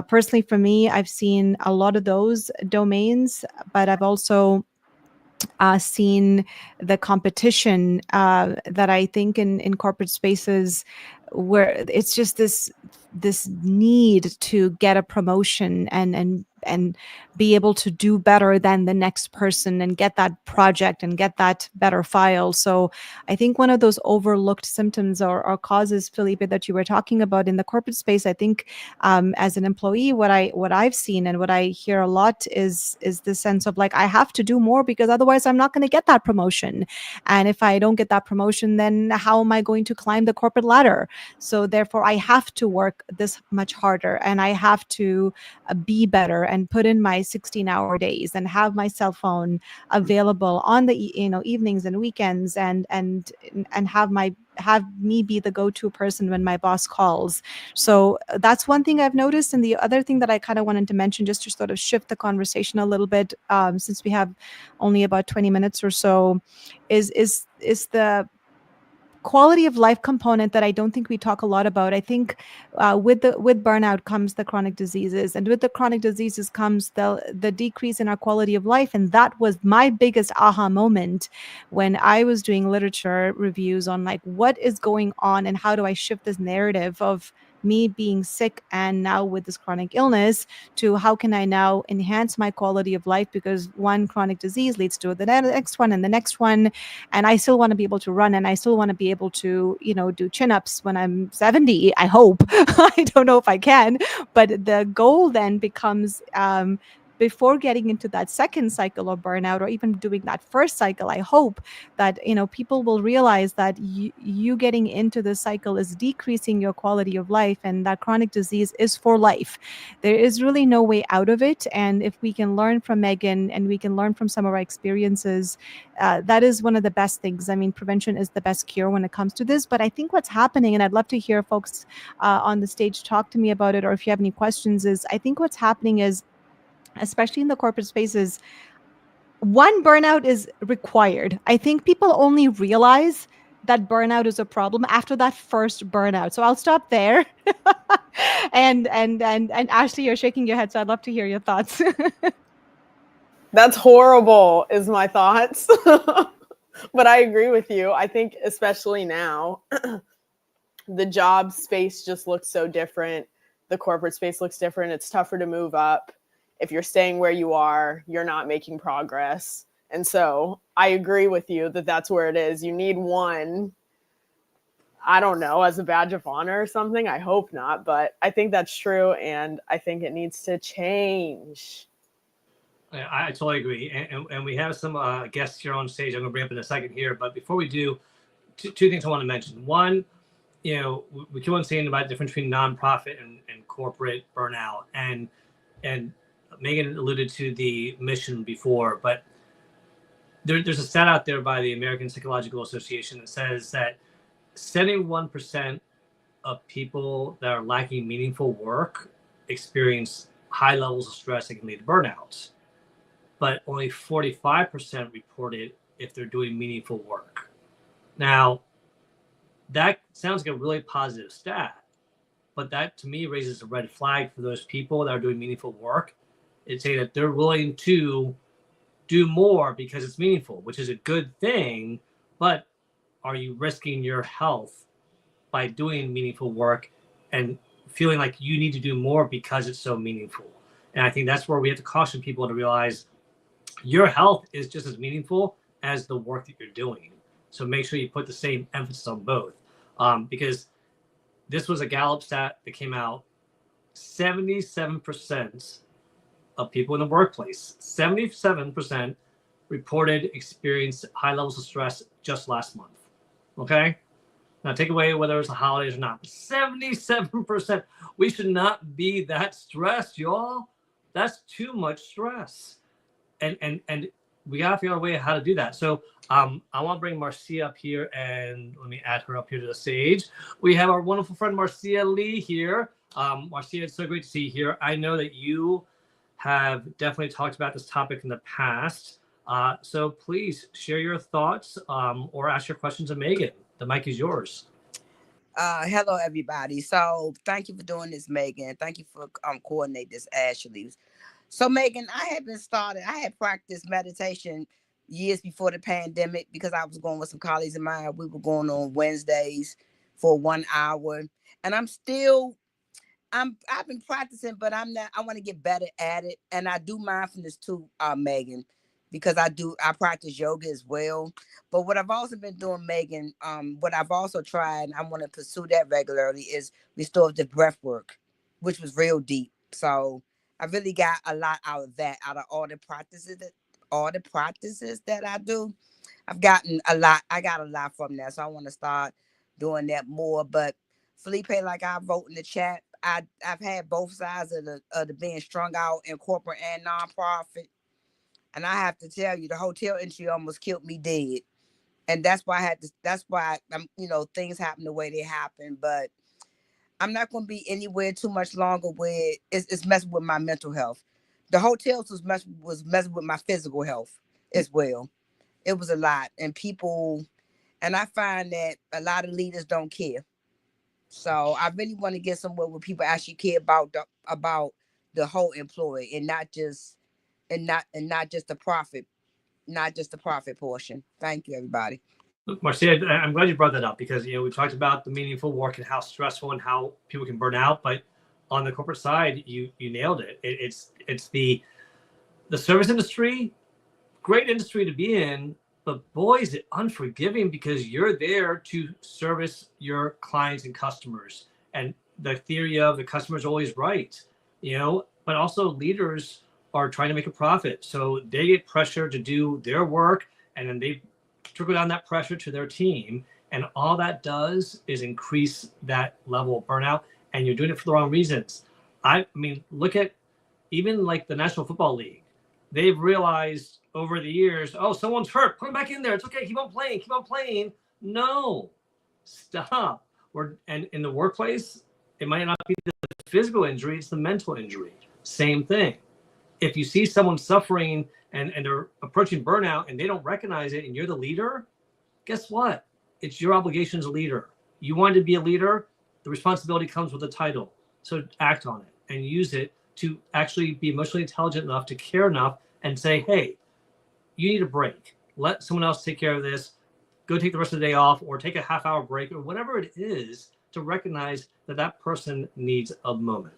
Personally, for me, I've seen a lot of those domains, but I've also seen the competition that I think in corporate spaces, where it's just this need to get a promotion and be able to do better than the next person and get that project and get that better file. So I think one of those overlooked symptoms or causes, Felipe, that you were talking about in the corporate space, I think as an employee, what I've seen and what I hear a lot is the sense of like, I have to do more because otherwise I'm not going to get that promotion. And if I don't get that promotion, then how am I going to climb the corporate ladder? So therefore I have to work this much harder, and I have to be better and put in my 16-hour days and have my cell phone available on the evenings and weekends, and have me be the go-to person when my boss calls. So that's one thing I've noticed. And the other thing that I kind of wanted to mention, just to sort of shift the conversation a little bit, since we have only about 20 minutes or so, is the quality of life component that I don't think we talk a lot about. I think with burnout comes the chronic diseases, and with the chronic diseases comes the decrease in our quality of life. And that was my biggest aha moment when I was doing literature reviews on like what is going on and how do I shift this narrative of me being sick and now with this chronic illness to how can I now enhance my quality of life, because one chronic disease leads to the next one and the next one. And I still want to be able to run, and I still want to be able to, do chin-ups when I'm 70, I hope. I don't know if I can, but the goal then becomes, before getting into that second cycle of burnout, or even doing that first cycle, I hope that people will realize that you getting into the cycle is decreasing your quality of life, and that chronic disease is for life. There is really no way out of it. And if we can learn from Megan and we can learn from some of our experiences, that is one of the best things. I mean, prevention is the best cure when it comes to this. But I think what's happening, and I'd love to hear folks on the stage talk to me about it, or if you have any questions, is I think what's happening is, especially in the corporate spaces, one, burnout is required. I think people only realize that burnout is a problem after that first burnout. So I'll stop there. and Ashley, you're shaking your head, so I'd love to hear your thoughts. That's horrible, is my thoughts. But I agree with you. I think especially now, the job space just looks so different. The corporate space looks different. It's tougher to move up. If you're staying where you are, you're not making progress. And so I agree with you that that's where it is. You need one, I don't know, as a badge of honor or something. I hope not, but I think that's true. And I think it needs to change. I totally agree. And we have some guests here on stage I'm going to bring up in a second here. But before we do, two things I want to mention. One, we keep on saying about the difference between nonprofit and corporate burnout. And Megan alluded to the mission before, but there's a stat out there by the American Psychological Association that says that 71% of people that are lacking meaningful work experience high levels of stress that can lead to burnout, but only 45% report it if they're doing meaningful work. Now, that sounds like a really positive stat, but that to me raises a red flag for those people that are doing meaningful work. It's saying that they're willing to do more because it's meaningful, which is a good thing, but are you risking your health by doing meaningful work and feeling like you need to do more because it's so meaningful? And I think that's where we have to caution people to realize your health is just as meaningful as the work that you're doing. So make sure you put the same emphasis on both. Because this was a Gallup stat that came out, 77% of people in the workplace, 77% reported experienced high levels of stress just last month. Okay? Now take away whether it's the holidays or not. 77%. We should not be that stressed, y'all. That's too much stress. And we gotta figure out a way how to do that. So I want to bring Marcia up here, and let me add her up here to the stage. We have our wonderful friend Marcia Lee here. Marcia, it's so great to see you here. I know that you have definitely talked about this topic in the past. So please share your thoughts or ask your questions of Megan. The mic is yours. Hello, everybody. So thank you for doing this, Megan. Thank you for coordinating this, Ashley. So Megan, I had practiced meditation years before the pandemic because I was going with some colleagues of mine. We were going on Wednesdays for 1 hour. And I've been practicing, but I want to get better at it. And I do mindfulness too, Megan, because I practice yoga as well. But what I've also been doing, Megan, what I've also tried, and I want to pursue that regularly, is restorative breath work, which was real deep. So I really got a lot out of that, out of all the practices that I do. I got a lot from that. So I want to start doing that more. But Felipe, like I wrote in the chat, I've had both sides of the being strung out in corporate and nonprofit. And I have to tell you, the hotel industry almost killed me dead. And that's why I'm, things happen the way they happen. But I'm not going to be anywhere too much longer where it's messing with my mental health. The hotels was messing with my physical health as well. It was a lot. And I find that a lot of leaders don't care. So I really want to get somewhere where people actually care about the whole employee and not just the profit portion. Thank you, everybody. Marcia, I'm glad you brought that up because, we talked about the meaningful work and how stressful and how people can burn out. But on the corporate side, you nailed it. It's the service industry, great industry to be in, but boy, is it unforgiving because you're there to service your clients and customers. And the theory of the customer is always right, but also leaders are trying to make a profit. So they get pressure to do their work, and then they trickle down that pressure to their team. And all that does is increase that level of burnout, and you're doing it for the wrong reasons. I mean, look at even like the National Football League. They've realized over the years, oh, someone's hurt, put him back in there. It's okay, keep on playing. No, stop. And in the workplace, it might not be the physical injury, it's the mental injury. Same thing. If you see someone suffering and they're approaching burnout and they don't recognize it and you're the leader, guess what? It's your obligation as a leader. You want to be a leader, the responsibility comes with a title. So act on it and use it to actually be emotionally intelligent enough to care enough and say, hey, you need a break. Let someone else take care of this. Go take the rest of the day off or take a half-hour break or whatever it is to recognize that that person needs a moment.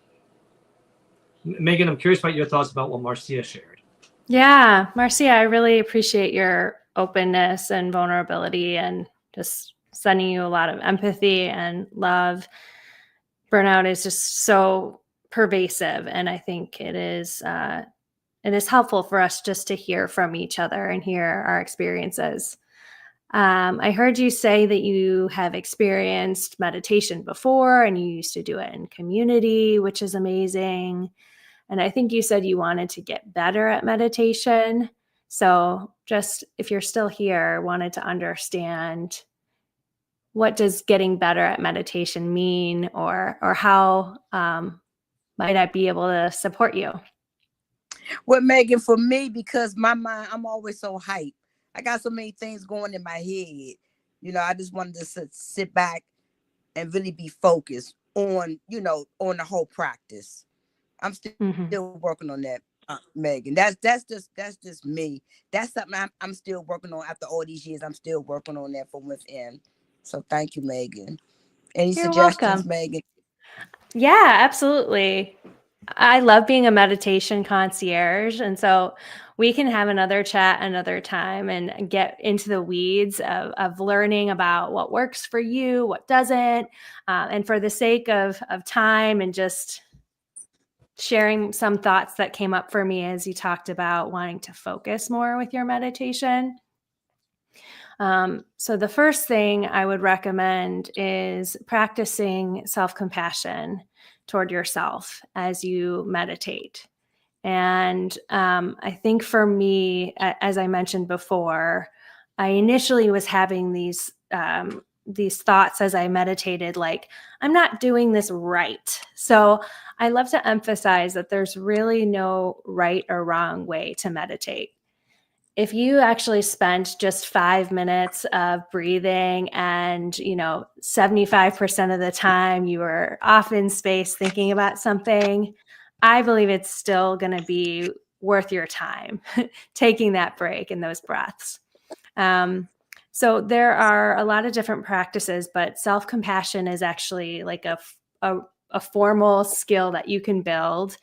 Megan, I'm curious about your thoughts about what Marcia shared. Yeah, Marcia, I really appreciate your openness and vulnerability and just sending you a lot of empathy and love. Burnout is just so pervasive, and I think it is helpful for us just to hear from each other and hear our experiences. I heard you say that you have experienced meditation before and you used to do it in community, which is amazing. And I think you said you wanted to get better at meditation. So just if you're still here, wanted to understand, what does getting better at meditation mean, or how might I be able to support you? Well, Megan, for me, because my mind, I'm always so hyped. I got so many things going in my head. I just wanted to sit back and really be focused on, on the whole practice. I'm still working on that, Megan. That's just me. That's something I'm still working on after all these years. I'm still working on that from within. So thank you, Megan. Any You're suggestions, welcome. Megan? Yeah, absolutely. I love being a meditation concierge. And so we can have another chat another time and get into the weeds of learning about what works for you, what doesn't. And for the sake of time and just sharing some thoughts that came up for me as you talked about wanting to focus more with your meditation. So the first thing I would recommend is practicing self-compassion toward yourself as you meditate. And I think for me, as I mentioned before, I initially was having these thoughts as I meditated, like, I'm not doing this right. So I love to emphasize that there's really no right or wrong way to meditate. If you actually spent just 5 minutes of breathing and, 75% of the time you were off in space thinking about something, I believe it's still going to be worth your time taking that break and those breaths. So there are a lot of different practices, but self-compassion is actually like a formal skill that you can build.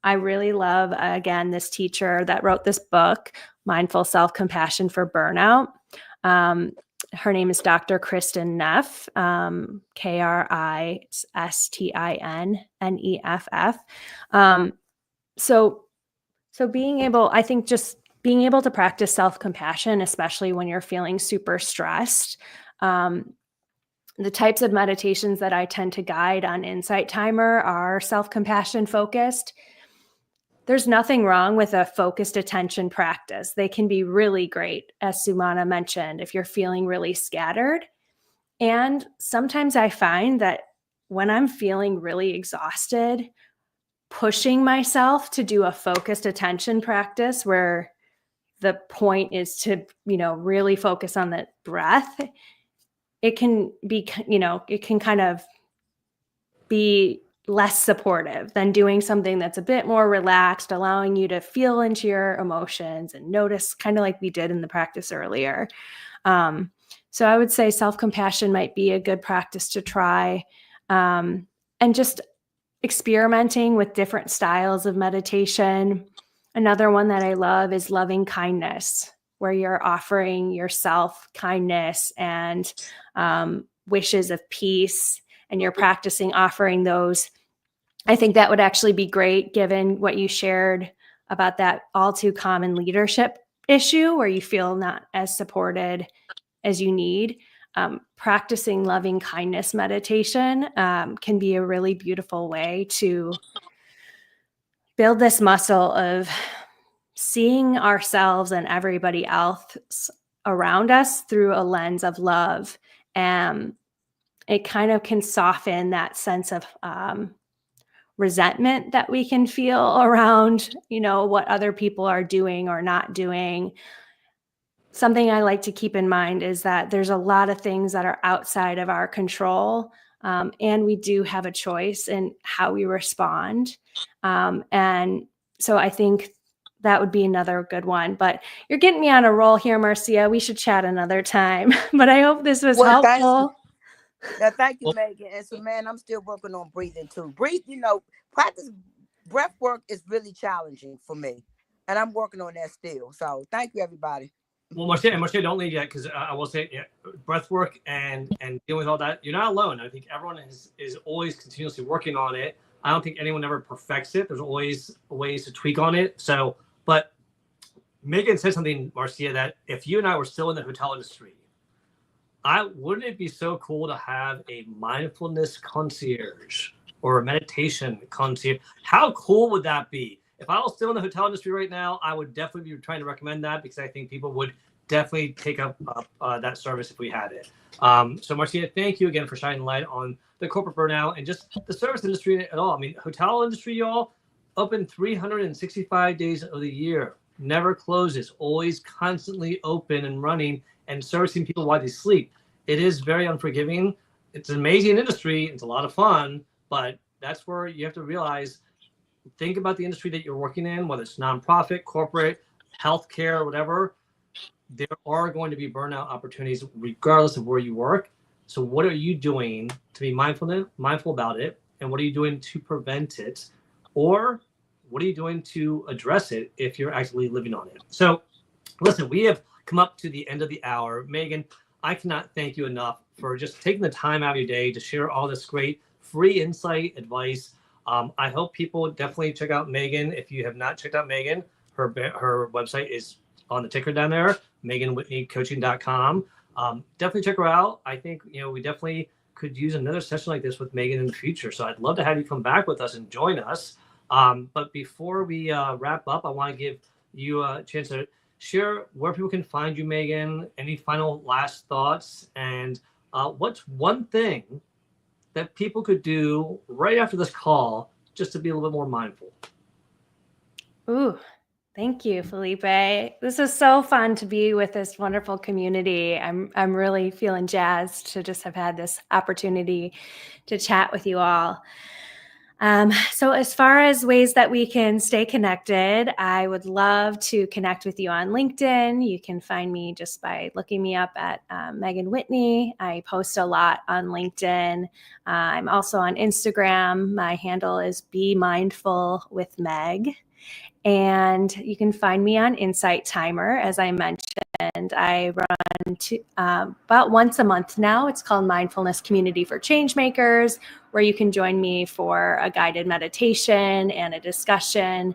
I really love, again, this teacher that wrote this book, Mindful Self-Compassion for Burnout. Her name is Dr. Kristin Neff, Kristinnneff. So being able, I think just being able to practice self-compassion, especially when you're feeling super stressed, the types of meditations that I tend to guide on Insight Timer are self-compassion focused. There's nothing wrong with a focused attention practice. They can be really great, as Sumana mentioned, if you're feeling really scattered. And sometimes I find that when I'm feeling really exhausted, pushing myself to do a focused attention practice where the point is to, really focus on the breath, it can be, it can kind of be less supportive than doing something that's a bit more relaxed, allowing you to feel into your emotions and notice, kind of like we did in the practice earlier. So I would say self-compassion might be a good practice to try, and just experimenting with different styles of meditation. Another one that I love is loving kindness, where you're offering yourself kindness and wishes of peace, and you're practicing offering those. I think that would actually be great given what you shared about that all too common leadership issue where you feel not as supported as you need. Practicing loving kindness meditation can be a really beautiful way to build this muscle of seeing ourselves and everybody else around us through a lens of love. And it kind of can soften that sense of resentment that we can feel around, what other people are doing or not doing. Something I like to keep in mind is that there's a lot of things that are outside of our control, and we do have a choice in how we respond. And so I think that would be another good one. But you're getting me on a roll here, Marcia. We should chat another time. But I hope this was helpful. Thank you, Megan. And so, man, I'm still working on breathing too. Practice breath work is really challenging for me, and I'm working on that still. So, thank you, everybody. Well, Marcia, don't leave yet, because I will say, breath work and dealing with all that, you're not alone. I think everyone is always continuously working on it. I don't think anyone ever perfects it. There's always ways to tweak on it. So, but Megan said something, Marcia, that if you and I were still in the hotel industry, wouldn't it be so cool to have a mindfulness concierge or a meditation concierge? How cool would that be? If I was still in the hotel industry right now, I would definitely be trying to recommend that, because I think people would definitely take up that service if we had it. So Marcia, thank you again for shining light on the corporate burnout and just the service industry at all. I mean, hotel industry, y'all, open 365 days of the year, never closes, always constantly open and running and servicing people while they sleep. It is very unforgiving. It's an amazing industry. It's a lot of fun, but that's where you have to realize, think about the industry that you're working in, whether it's nonprofit, corporate, healthcare, whatever. There are going to be burnout opportunities regardless of where you work. So what are you doing to be mindful about it? And what are you doing to prevent it? Or what are you doing to address it if you're actually living on it? So listen, we have come up to the end of the hour. Megan, I cannot thank you enough for just taking the time out of your day to share all this great free insight, advice. I hope people definitely check out Megan. If you have not checked out Megan, her website is on the ticker down there, meganwhitneycoaching.com. Definitely check her out. I think, we definitely could use another session like this with Megan in the future. So I'd love to have you come back with us and join us. But before we wrap up, I want to give you a chance to share where people can find you, Megan. Any final last thoughts? And what's one thing that people could do right after this call just to be a little bit more mindful? Ooh, thank you, Felipe. This is so fun to be with this wonderful community. I'm really feeling jazzed to just have had this opportunity to chat with you all. So as far as ways that we can stay connected, I would love to connect with you on LinkedIn. You can find me just by looking me up at Megan Whitney. I post a lot on LinkedIn. I'm also on Instagram. My handle is Be Mindful with Meg. And you can find me on Insight Timer, as I mentioned. I run about once a month now. It's called Mindfulness Community for Changemakers, where you can join me for a guided meditation and a discussion.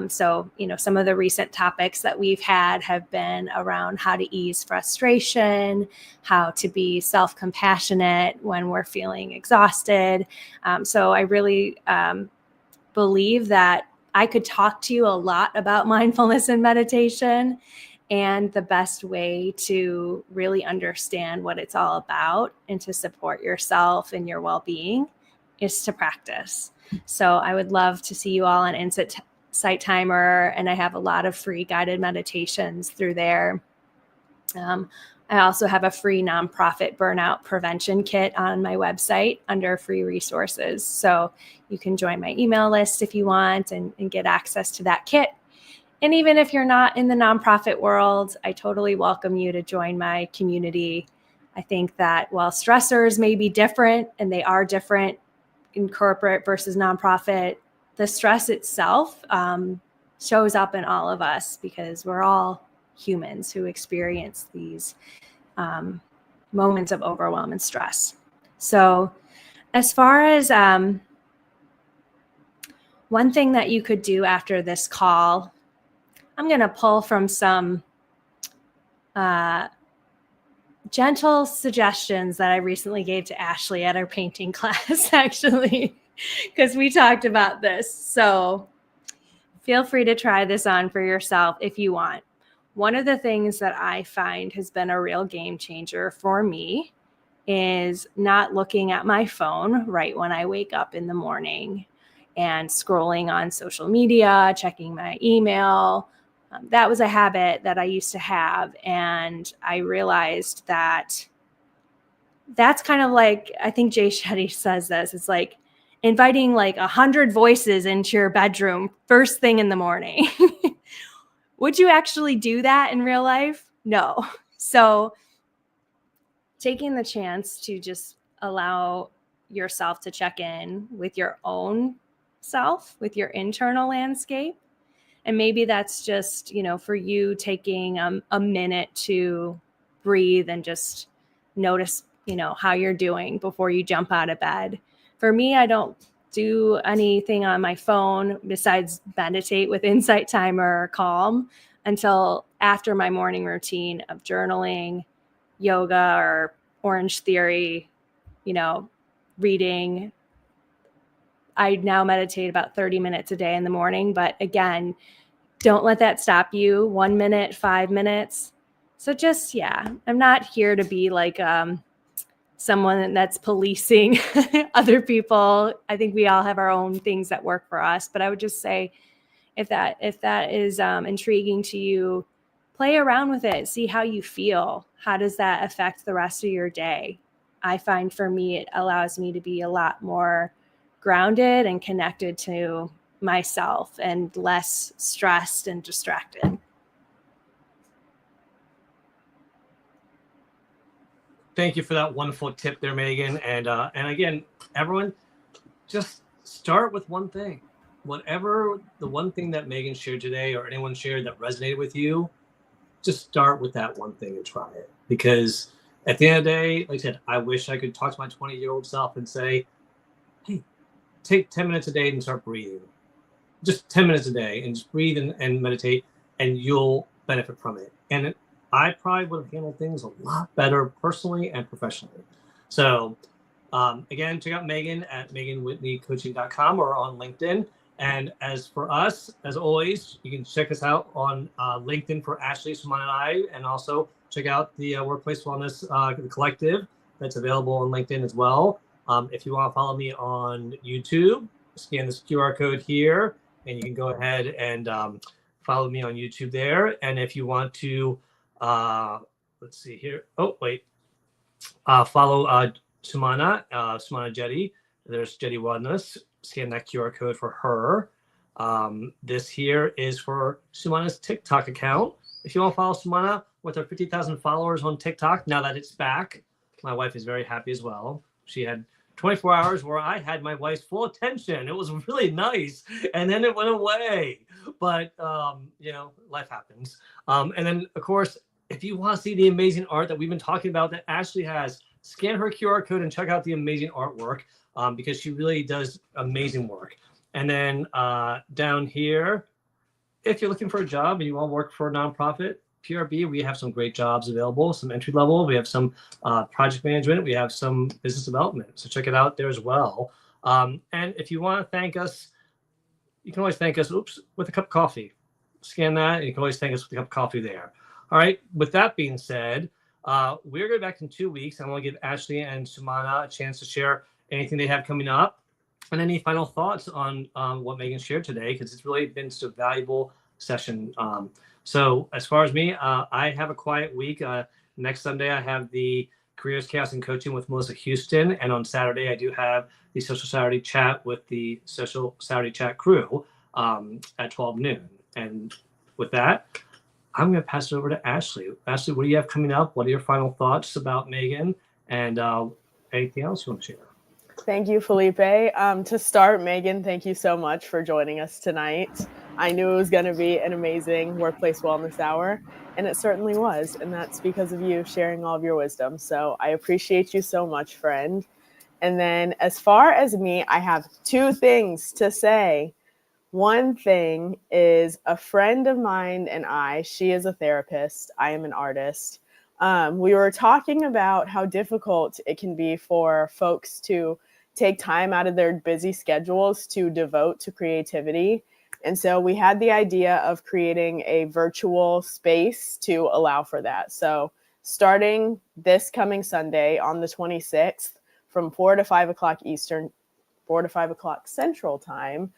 So, some of the recent topics that we've had have been around how to ease frustration, how to be self-compassionate when we're feeling exhausted. So I really believe that I could talk to you a lot about mindfulness and meditation, and the best way to really understand what it's all about and to support yourself and your well-being is to practice. So I would love to see you all on Insight Timer, and I have a lot of free guided meditations through there. I also have a free nonprofit burnout prevention kit on my website under free resources. So you can join my email list if you want and get access to that kit. And even if you're not in the nonprofit world, I totally welcome you to join my community. I think that while stressors may be different, and they are different in corporate versus nonprofit, the stress itself shows up in all of us because we're all humans who experience these moments of overwhelm and stress. So as far as one thing that you could do after this call, I'm going to pull from some gentle suggestions that I recently gave to Ashley at our painting class, actually, because we talked about this. So feel free to try this on for yourself if you want. One of the things that I find has been a real game changer for me is not looking at my phone right when I wake up in the morning and scrolling on social media, checking my email. That was a habit that I used to have. And I realized that that's kind of like, I think Jay Shetty says this, it's like inviting like 100 voices into your bedroom first thing in the morning. Would you actually do that in real life? No. So taking the chance to just allow yourself to check in with your own self, with your internal landscape. And maybe that's just, for you taking a minute to breathe and just notice, how you're doing before you jump out of bed. For me, I don't do anything on my phone besides meditate with Insight Timer or Calm until after my morning routine of journaling, yoga or Orange Theory, reading. I now meditate about 30 minutes a day in the morning, but again, don't let that stop you. 1 minute, 5 minutes. So just, I'm not here to be like someone that's policing other people. I think we all have our own things that work for us, but I would just say if that is intriguing to you, play around with it, see how you feel. How does that affect the rest of your day? I find for me, it allows me to be a lot more grounded and connected to myself and less stressed and distracted. Thank you for that wonderful tip there, Megan. And again, everyone, just start with one thing. Whatever the one thing that Megan shared today or anyone shared that resonated with you, just start with that one thing and try it. Because at the end of the day, like I said, I wish I could talk to my 20-year-old self and say, hey, take 10 minutes a day and start breathing. Just 10 minutes a day and just breathe and meditate, and you'll benefit from it. And I probably would have handled things a lot better personally and professionally. So again, check out Megan at meganwhitneycoaching.com or on LinkedIn. And as for us, as always, you can check us out on LinkedIn for Ashley, Simon, and I, and also check out the Workplace Wellness Collective that's available on LinkedIn as well. If you want to follow me on YouTube, scan this QR code here, and you can go ahead and follow me on YouTube there. And if you want to, let's see here. Oh, wait. Follow Sumana Jetty. There's Jetty Wellness. Scan that QR code for her. This here is for Sumana's TikTok account. If you want to follow Sumana with her 50,000 followers on TikTok, now that it's back, my wife is very happy as well. She had 24 hours where I had my wife's full attention. It was really nice. And then it went away. But, life happens. And then, of course, if you want to see the amazing art that we've been talking about that Ashley has, scan her QR code and check out the amazing artwork because she really does amazing work. And then down here, if you're looking for a job and you want to work for a nonprofit, PRB, we have some great jobs available, some entry level. We have some project management. We have some business development. So check it out there as well. And if you want to thank us, you can always thank us, with a cup of coffee. Scan that, and you can always thank us with a cup of coffee there. All right. With that being said, we're going back in 2 weeks. I want to give Ashley and Sumana a chance to share anything they have coming up and any final thoughts on what Megan shared today, because it's really been such a valuable session. So as far as me, I have a quiet week. Next Sunday, I have the Careers, Chaos, and Coaching with Melissa Houston. And on Saturday, I do have the Social Saturday Chat with the Social Saturday Chat crew at 12 noon. And with that, I'm going to pass it over to Ashley. Ashley, what do you have coming up? What are your final thoughts about Megan? And anything else you want to share? Thank you, Felipe. To start, Megan, thank you so much for joining us tonight. I knew it was going to be an amazing workplace wellness hour, and it certainly was. And that's because of you sharing all of your wisdom. So I appreciate you so much, friend. And then as far as me, I have two things to say. One thing is a friend of mine and she is a therapist. I am an artist. We were talking about how difficult it can be for folks to take time out of their busy schedules to devote to creativity. And so we had the idea of creating a virtual space to allow for that. So starting this coming Sunday on the 26th from 4 to 5 o'clock Eastern, 4 to 5 o'clock Central Time,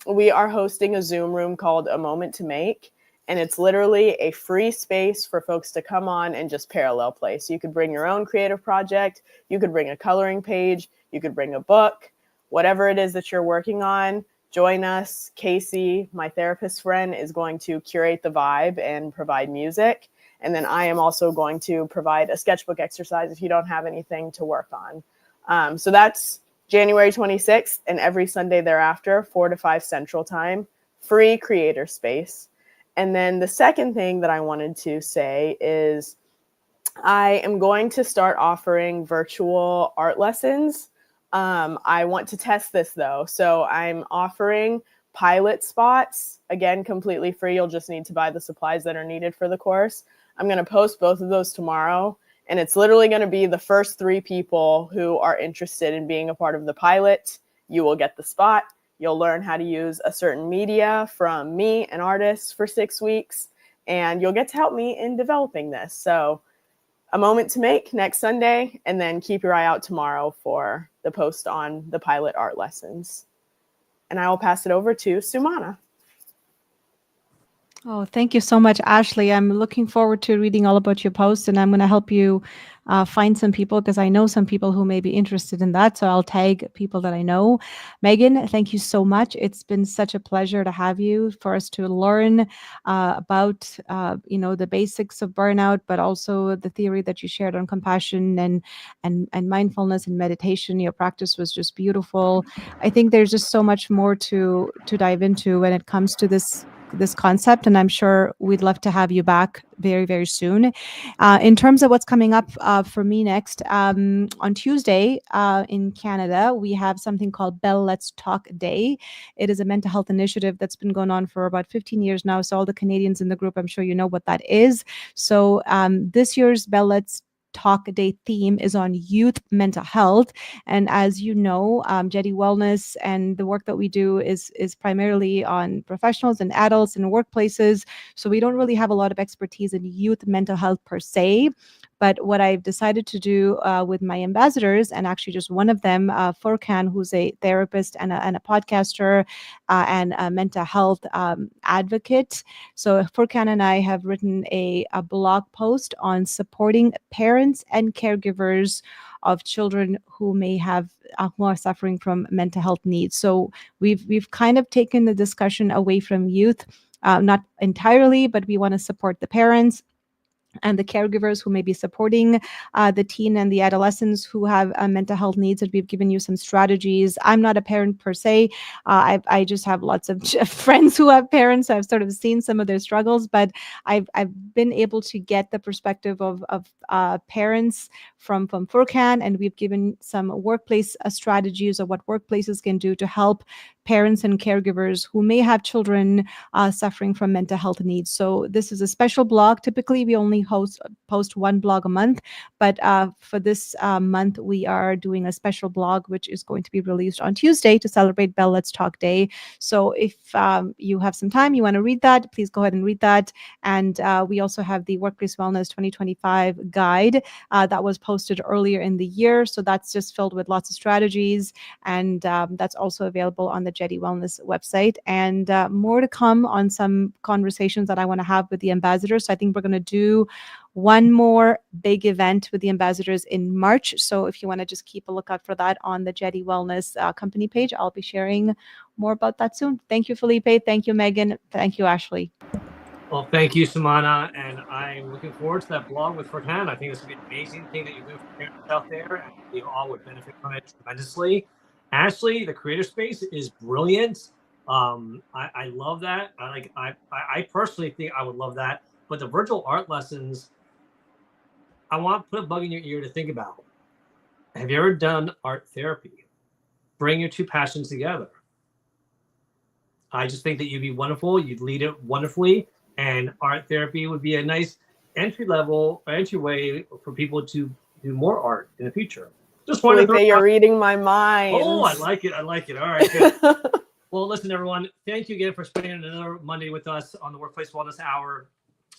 we are hosting a Zoom room called A Moment to Make. And it's literally a free space for folks to come on and just parallel play. So you could bring your own creative project. You could bring a coloring page. You could bring a book, whatever it is that you're working on. Join us. Casey, my therapist friend, is going to curate the vibe and provide music. And then I am also going to provide a sketchbook exercise if you don't have anything to work on. So that's January 26th and every Sunday thereafter, 4 to 5 Central Time, free creator space. And then the second thing that I wanted to say is I am going to start offering virtual art lessons. I want to test this though. So I'm offering pilot spots, again, completely free. You'll just need to buy the supplies that are needed for the course. I'm going to post both of those tomorrow. And it's literally going to be the first 3 people who are interested in being a part of the pilot. You will get the spot. You'll learn how to use a certain media from me, an artist, for 6 weeks. And you'll get to help me in developing this. So A Moment to Make next Sunday. And then keep your eye out tomorrow for the post on the pilot art lessons. And I will pass it over to Sumana. Oh, thank you so much, Ashley. I'm looking forward to reading all about your posts, and I'm going to help you find some people because I know some people who may be interested in that. So I'll tag people that I know. Megan, thank you so much. It's been such a pleasure to have you for us to learn about, the basics of burnout, but also the theory that you shared on compassion and mindfulness and meditation. Your practice was just beautiful. I think there's just so much more to dive into when it comes to this concept, and I'm sure we'd love to have you back very, very soon. In terms of what's coming up for me next, on Tuesday in Canada, we have something called Bell Let's Talk Day. It is a mental health initiative that's been going on for about 15 years now. So all the Canadians in the group, I'm sure you know what that is. So this year's Bell Let's Talk Day theme is on youth mental health. And as you know, Jetty Wellness and the work that we do is primarily on professionals and adults in workplaces. So we don't really have a lot of expertise in youth mental health per se. But what I've decided to do with my ambassadors, and actually just one of them, Furkan, who's a therapist and a podcaster and a mental health advocate. So Furkan and I have written a blog post on supporting parents and caregivers of children who may have who are suffering from mental health needs. So we've kind of taken the discussion away from youth, not entirely, but we want to support the parents and the caregivers who may be supporting the teen and the adolescents who have mental health needs. And we've given you some strategies. I'm not a parent per se. I just have lots of friends who have parents. So I've sort of seen some of their struggles, but I've been able to get the perspective of parents from Furkan, and we've given some workplace strategies of what workplaces can do to help parents and caregivers who may have children suffering from mental health needs. So this is a special blog. Typically, we only post one blog a month, but for this month, we are doing a special blog, which is going to be released on Tuesday to celebrate Bell Let's Talk Day. So if you have some time, you want to read that, please go ahead and read that. And we also have the Workplace Wellness 2025 guide that was posted earlier in the year. So that's just filled with lots of strategies. And that's also available on the Jetty Wellness website. And more to come on some conversations that I want to have with the ambassadors. So I think we're going to do one more big event with the ambassadors in March. So if you want to just keep a lookout for that on the Jetty Wellness company page, I'll be sharing more about that soon. Thank you, Felipe. Thank you, Megan. Thank you, Ashley. Well, thank you, Sumana, and I'm looking forward to that blog with Furkan. I think this would be an amazing thing that you're doing for parents out there, and we all would benefit from it tremendously. Ashley, the creator space is brilliant. I love that. I personally think I would love that. But the virtual art lessons, I want to put a bug in your ear to think about. Have you ever done art therapy? Bring your two passions together. I just think that you'd be wonderful. You'd lead it wonderfully. And art therapy would be a nice entryway for people to do more art in the future. Just wanted Felipe, you're reading my mind. Oh, I like it. All right, good. Well, listen, everyone. Thank you again for spending another Monday with us on the Workplace Wellness Hour.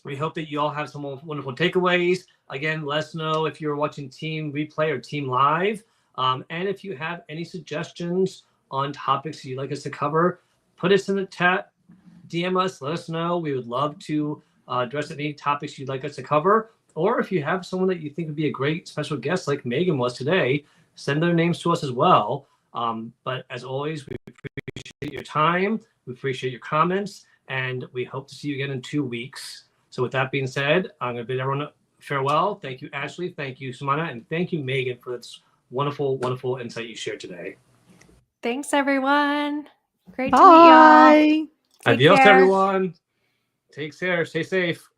We hope that you all have some wonderful takeaways. Again, let us know if you're watching Team Replay or Team Live. And if you have any suggestions on topics you'd like us to cover, put us in the chat, DM us, let us know. We would love to address any topics you'd like us to cover. Or if you have someone that you think would be a great special guest like Megan was today, send their names to us as well. But as always, we appreciate your time. We appreciate your comments. And we hope to see you again in 2 weeks. So with that being said, I'm going to bid everyone farewell. Thank you, Ashley. Thank you, Sumana. And thank you, Megan, for this wonderful, wonderful insight you shared today. Thanks, everyone. Great to meet y'all. Bye. Take Adios, care. everyone. Take care. Stay safe.